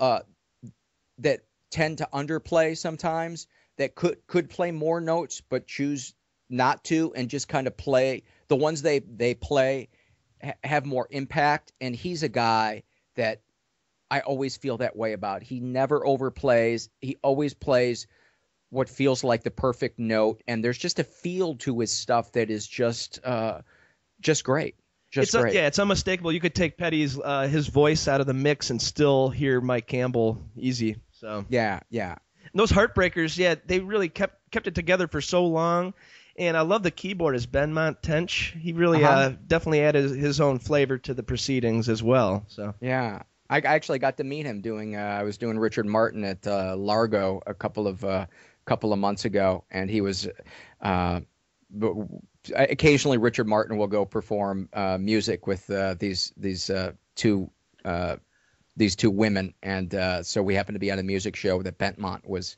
that tend to underplay sometimes. that could play more notes but choose not to, and just kind of play the ones they play have more impact. And he's a guy that I always feel that way about. He never overplays. He always plays what feels like the perfect note, and there's just a feel to his stuff that is just great. Great. Yeah, it's unmistakable. You could take Petty's his voice out of the mix and still hear Mike Campbell easy. So yeah. And those Heartbreakers, yeah, they really kept it together for so long. And I love the keyboardist, Benmont Tench. He really definitely added his own flavor to the proceedings as well. So yeah, I actually got to meet him I was doing Richard Martin at Largo a couple of months ago, and he was. Occasionally, Richard Martin will go perform music with these two women, and so we happened to be at a music show that Benmont was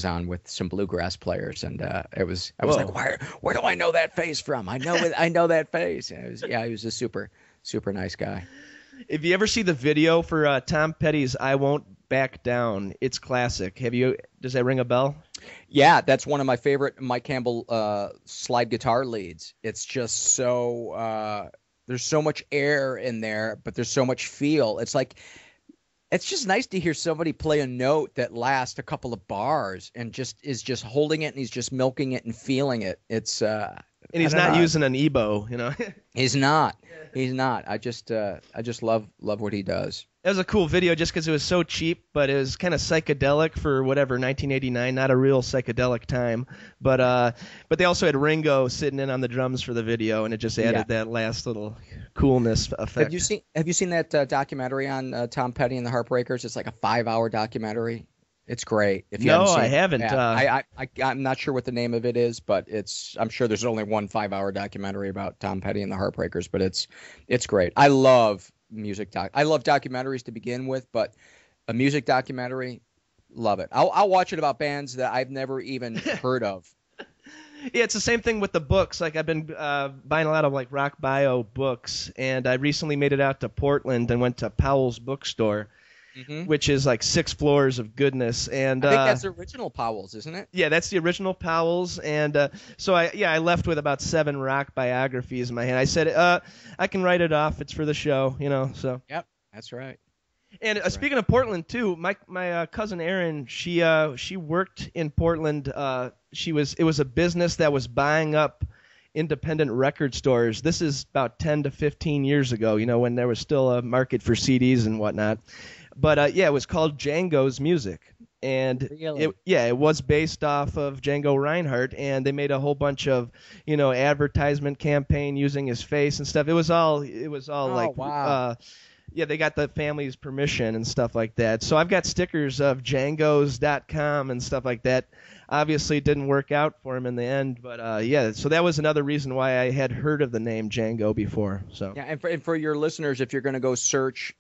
on with some bluegrass players, and I was like, where do I know that face from? I know that face. And he was a super nice guy. If you ever see the video for Tom Petty's "I Won't Back Down," it's classic. Does that ring a bell? Yeah, that's one of my favorite Mike Campbell slide guitar leads. It's just so there's so much air in there, but there's so much feel. It's just nice to hear somebody play a note that lasts a couple of bars and is just holding it, and he's just milking it and feeling it. It's and he's not using an EBow, you know. He's not. I just love what he does. It was a cool video just because it was so cheap, but it was kind of psychedelic for 1989. Not a real psychedelic time, but they also had Ringo sitting in on the drums for the video, and it just added that last little coolness effect. Have you seen that documentary on Tom Petty and the Heartbreakers? It's like a 5-hour documentary. It's great. If you haven't seen I haven't. I'm not sure what the name of it is, but I'm sure there's only one 5-hour documentary about Tom Petty and the Heartbreakers, but it's great. I love I love documentaries to begin with, but a music documentary, love it. I'll watch it about bands that I've never even heard of. Yeah, it's the same thing with the books. Like I've been buying a lot of like rock bio books, and I recently made it out to Portland and went to Powell's bookstore, which is like 6 floors of goodness. And I think that's the original Powell's, isn't it? Yeah, that's the original Powell's. And so I left with about 7 rock biographies in my hand. I said, I can write it off. It's for the show, you know. So. Yep, that's right. And speaking of Portland too, my cousin Erin, she worked in Portland. It was a business that was buying up independent record stores. This is about 10 to 15 years ago, you know, when there was still a market for CDs and whatnot. But it was called Django's Music, and really? it was based off of Django Reinhardt, and they made a whole bunch of, you know, advertisement campaign using his face and stuff. It was all like wow. Yeah, they got the family's permission and stuff like that. So I've got stickers of Django's.com and stuff like that. Obviously, it didn't work out for him in the end, but so that was another reason why I had heard of the name Django before. So yeah, and for your listeners, if you're going to go search,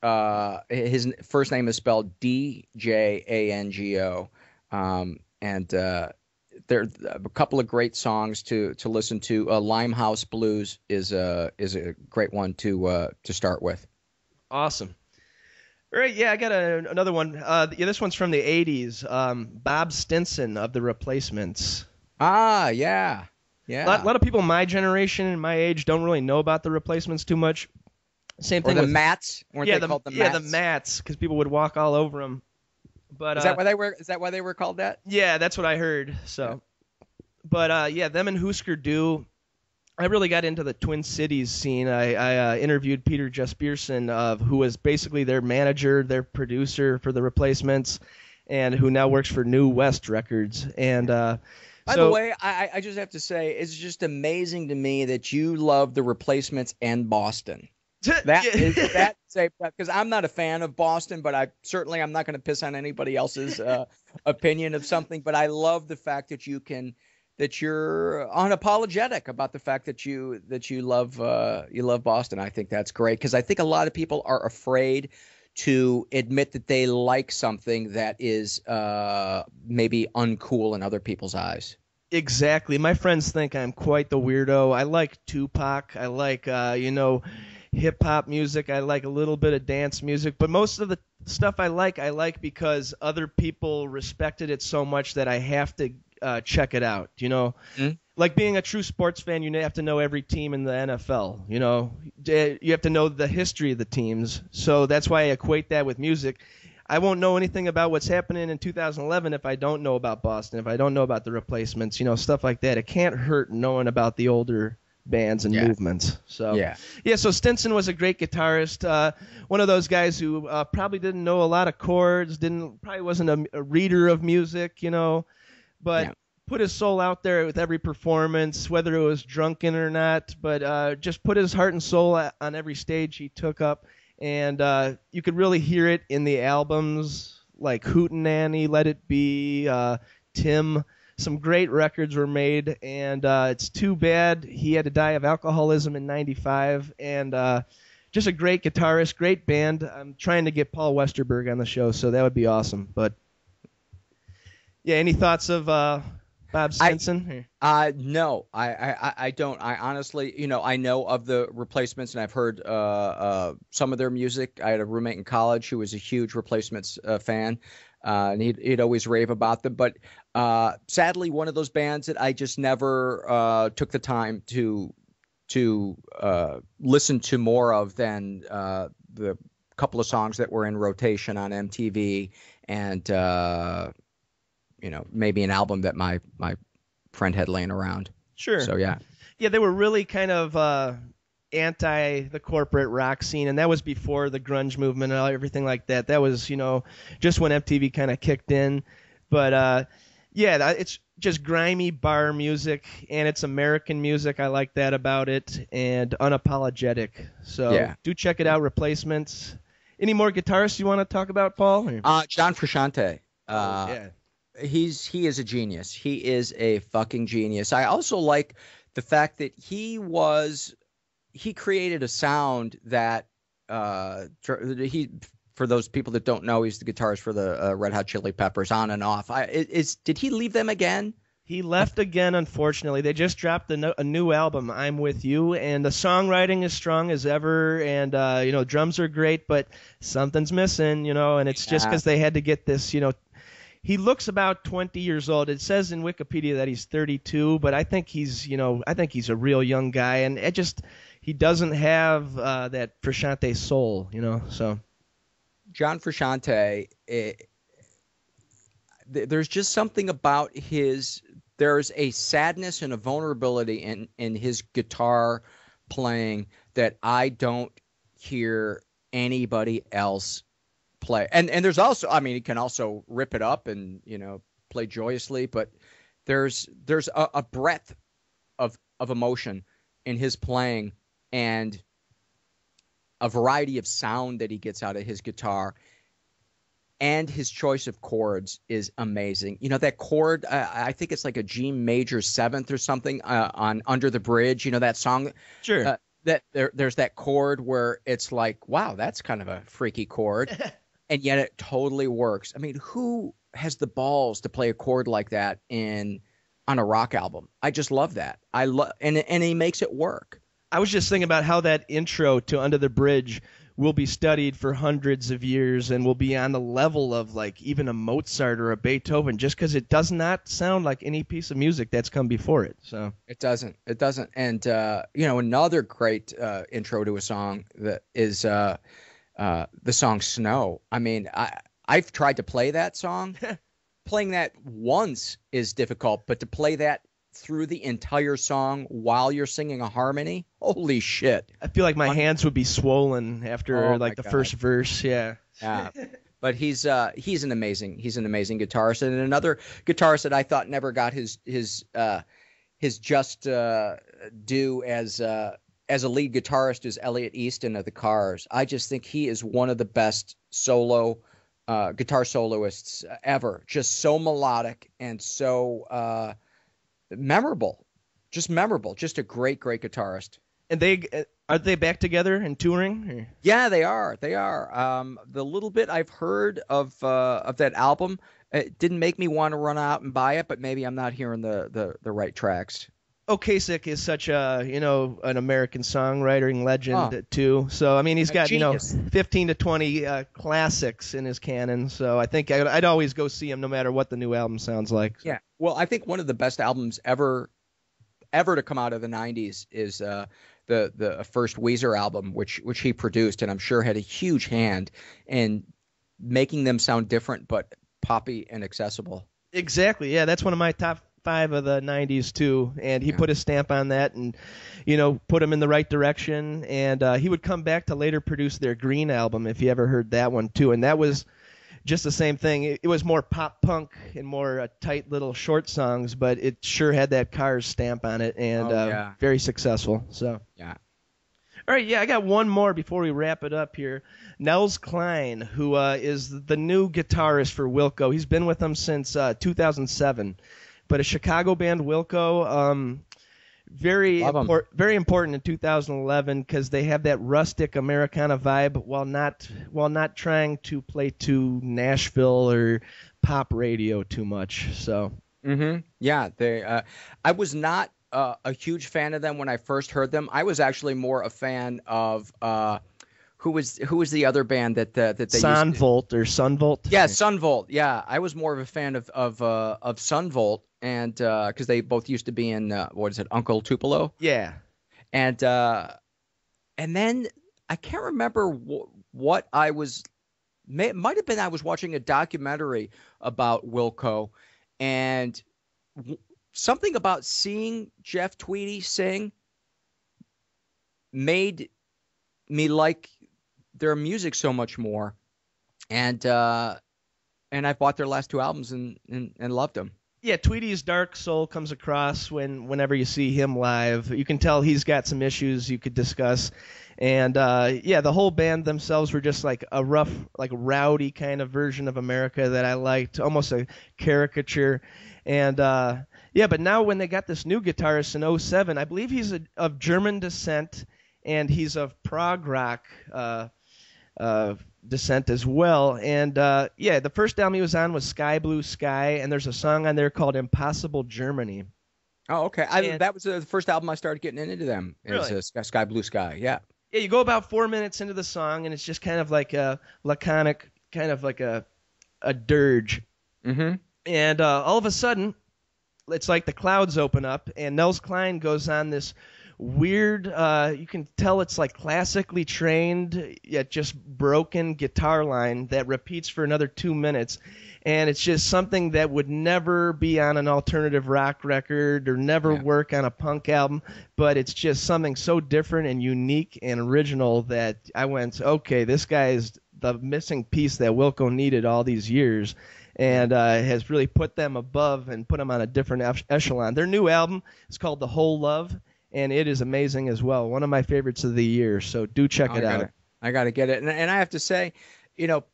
his first name is spelled Django, and there are a couple of great songs to listen to. Limehouse Blues is a great one to start with. Awesome. All right, yeah, I got another one. This one's from the 80s. Bob Stinson of The Replacements. Ah, yeah. Yeah. A lot of people my generation and my age don't really know about The Replacements too much. Same thing with the Mats. Weren't they called the Mats? Yeah, the Mats, because people would walk all over them. But is that why they were? Is that why they were called that? Yeah, that's what I heard. So, but them and Husker Du. I really got into the Twin Cities scene. I interviewed Peter Jesperson, who was basically their manager, their producer for The Replacements, and who now works for New West Records. And by the way, I just have to say, it's just amazing to me that you love The Replacements and Boston. Because I'm not a fan of Boston, but I'm not going to piss on anybody else's opinion of something. But I love the fact that you're unapologetic about the fact that you love Boston. I think that's great, because I think a lot of people are afraid to admit that they like something that is maybe uncool in other people's eyes. Exactly. My friends think I'm quite the weirdo. I like Tupac. I like hip hop music. I like a little bit of dance music, but most of the stuff I like because other people respected it so much that I have to check it out. Like being a true sports fan, you have to know every team in the NFL. You have to know the history of the teams. So that's why I equate that with music. I won't know anything about what's happening in 2011 if I don't know about Boston, if I don't know about the Replacements, stuff like that. It can't hurt knowing about the older bands and movements. So so Stinson was a great guitarist. One of those guys who probably didn't know a lot of chords, probably wasn't a reader of music, but put his soul out there with every performance, whether it was drunken or not, but just put his heart and soul on every stage he took up. And you could really hear it in the albums like Hootenanny, Let It Be, Tim. Some great records were made, and it's too bad he had to die of alcoholism in '95. And just a great guitarist, great band. I'm trying to get Paul Westerberg on the show, so that would be awesome. But yeah, any thoughts of Bob Stinson? No, I don't. I honestly, I know of the Replacements, and I've heard some of their music. I had a roommate in college who was a huge Replacements fan, and he'd always rave about them. But sadly, one of those bands that I just never took the time to listen to more of than the couple of songs that were in rotation on MTV and maybe an album that my friend had laying around. Sure. So yeah, they were really kind of anti the corporate rock scene, and that was before the grunge movement and everything like that. That was just when MTV kind of kicked in. But it's just grimy bar music, and it's American music. I like that about it, and unapologetic. So do check it out. Replacements. Any more guitarists you want to talk about, Paul? John Frusciante. He is a genius. He is a fucking genius. I also like the fact that he created a sound that for those people that don't know, he's the guitarist for the Red Hot Chili Peppers, On and Off. Did he leave them again? He left again, unfortunately. They just dropped a new album, I'm With You, and the songwriting is strong as ever, and drums are great, but something's missing, and it's just because they had to get this, He looks about 20 years old. It says in Wikipedia that he's 32, but I think he's a real young guy, and he doesn't have that Frusciante soul, So John Frusciante, there's just something about there's a sadness and a vulnerability in his guitar playing that I don't hear anybody else play. And there's also, he can also rip it up and play joyously, but there's a breadth of emotion in his playing and a variety of sound that he gets out of his guitar, and his choice of chords is amazing. That chord, I think it's like a G major 7th or something on Under the Bridge, that song. Sure. That there's that chord where it's like, wow, that's kind of a freaky chord. And yet it totally works. Who has the balls to play a chord like that on a rock album? I just love that. And he makes it work. I was just thinking about how that intro to Under the Bridge will be studied for hundreds of years and will be on the level of like even a Mozart or a Beethoven, just because it does not sound like any piece of music that's come before it. So it doesn't. And another great intro to a song that is the song Snow. I've tried to play that song. Playing that once is difficult, but to play that through the entire song while you're singing a harmony, holy shit. I feel like my hands would be swollen after the first verse. Yeah. But he's an amazing guitarist, and another guitarist that I thought never got his just due as a lead guitarist is Elliot Easton of the Cars. I just think he is one of the best solo guitar soloists ever. Just so melodic and so memorable. Just a great guitarist. And are they back together and touring? Yeah, they are. The little bit I've heard of that album, it didn't make me want to run out and buy it, but maybe I'm not hearing the right tracks. Ocasek is such a, an American songwriting legend too. So I mean, he's got genius. 15 to 20 classics in his canon. So I think I'd always go see him no matter what the new album sounds like. So. Yeah. Well, I think one of the best albums ever to come out of the '90s is the first Weezer album, which he produced, and I'm sure had a huge hand in making them sound different but poppy and accessible. Exactly. Yeah, that's one of my top 5 of the 90s too, and he put a stamp on that and put him in the right direction. And he would come back to later produce their Green album, if you ever heard that one too, and that was just the same thing. It was more pop punk and more tight little short songs, but it sure had that Cars stamp on it, and very successful. So yeah. All right, I got one more before we wrap it up here. Nels Cline, who is the new guitarist for Wilco. He's been with them since 2007, but a Chicago band, Wilco. Very important in 2011 because they have that rustic Americana vibe while not trying to play to Nashville or pop radio too much. So yeah, they. I was not a huge fan of them when I first heard them. I was actually more a fan of who was the other band that they Sonvolt or Sunvolt? Yeah, Sunvolt. Yeah, I was more of a fan of Sunvolt, and because they both used to be in what is it, Uncle Tupelo? Yeah, and then I can't remember what I was. Might have been I was watching a documentary about Wilco, and something about seeing Jeff Tweedy sing made me like their music so much more, and I bought their last 2 albums and loved them. Yeah, Tweedy's dark soul comes across whenever you see him live. You can tell he's got some issues you could discuss, and the whole band themselves were just like a rough, like rowdy kind of version of America that I liked, almost a caricature, and but now when they got this new guitarist in 2007, I believe he's of German descent, and he's of prog rock descent as well. And the first album he was on was Sky Blue Sky, and there's a song on there called Impossible Germany. Oh, okay. That was the first album I started getting into them. Really? Sky Blue Sky, yeah. Yeah, you go about 4 minutes into the song, and it's just kind of like a laconic, kind of like a dirge. Mm-hmm. And all of a sudden, it's like the clouds open up, and Nels Cline goes on this weird, you can tell it's like classically trained yet just broken guitar line that repeats for another 2 minutes, and it's just something that would never be on an alternative rock record or never work on a punk album, but it's just something so different and unique and original that I went, okay, this guy is the missing piece that Wilco needed all these years, and has really put them above and put them on a different echelon. Their new album is called The Whole Love, and it is amazing as well. One of my favorites of the year, so do check it out. I got to get it. And I have to say,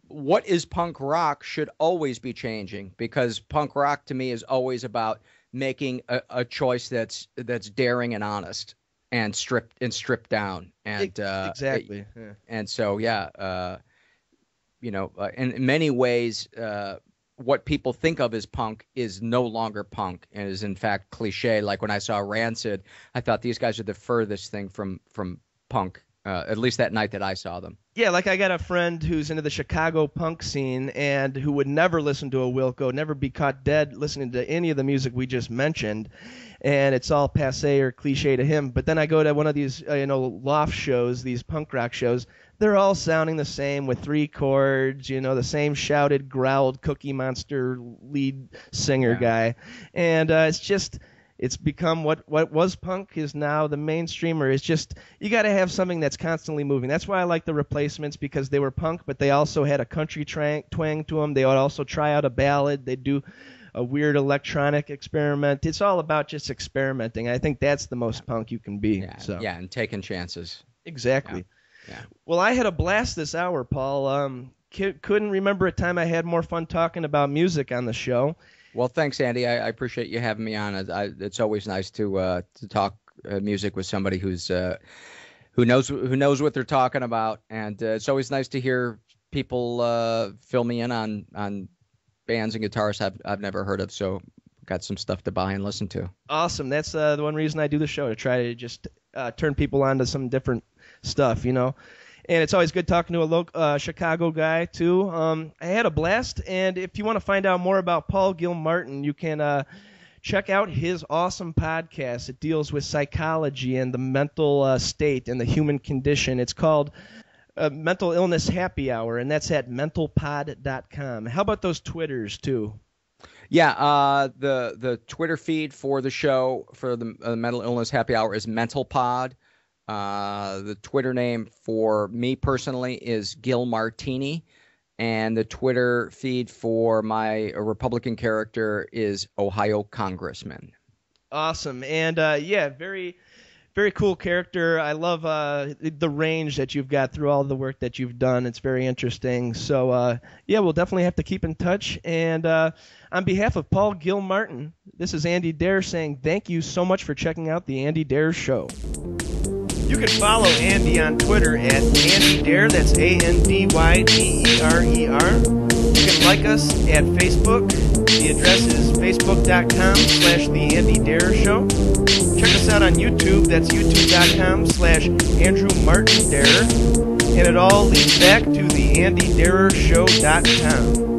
what is punk rock should always be changing, because punk rock to me is always about making a choice that's daring and honest and stripped down. And exactly. And so, in many ways, what people think of as punk is no longer punk and is in fact cliche. Like when I saw Rancid, I thought these guys are the furthest thing from punk, at least that night that I saw them. Yeah, like I got a friend who's into the Chicago punk scene and who would never listen to a Wilco, never be caught dead listening to any of the music we just mentioned, and it's all passé or cliche to him. But then I go to one of these loft shows, these punk rock shows. They're all sounding the same with 3 chords, the same shouted, growled Cookie Monster lead singer guy. And it's become what was punk is now the mainstreamer. It's just, you got to have something that's constantly moving. That's why I like the Replacements, because they were punk, but they also had a country twang to them. They would also try out a ballad. They'd do a weird electronic experiment. It's all about just experimenting. I think that's the most punk you can be. Yeah, and taking chances. Exactly. Yeah. Well, I had a blast this hour, Paul. Couldn't remember a time I had more fun talking about music on the show. Well, thanks, Andy. I appreciate you having me on. It's always nice to talk music with somebody who knows what they're talking about, and it's always nice to hear people fill me in on bands and guitarists I've never heard of. So got some stuff to buy and listen to. Awesome. That's the one reason I do the show, to try to just turn people on to some different stuff, And it's always good talking to a local Chicago guy, too. I had a blast, and if you want to find out more about Paul Gilmartin, you can check out his awesome podcast. It deals with psychology and the mental state and the human condition. It's called Mental Illness Happy Hour, and that's at mentalpod.com. How about those Twitters, too? Yeah, the Twitter feed for the show, for the Mental Illness Happy Hour, is mentalpod. The Twitter name for me personally is Gilmartini, and the Twitter feed for my Republican character is Ohio Congressman. Awesome. And very, very cool character. I love the range that you've got through all the work that you've done. It's very interesting. So, we'll definitely have to keep in touch. And on behalf of Paul Gilmartin, this is Andy Dare saying thank you so much for checking out the Andy Dare Show. You can follow Andy on Twitter at Andy Dare. That's ANDYDERER. You can like us at Facebook. The address is facebook.com/The Andy Dare Show. Check us out on YouTube. That's youtube.com/Andrew Martin Dare. And it all leads back to theandydarershow.com.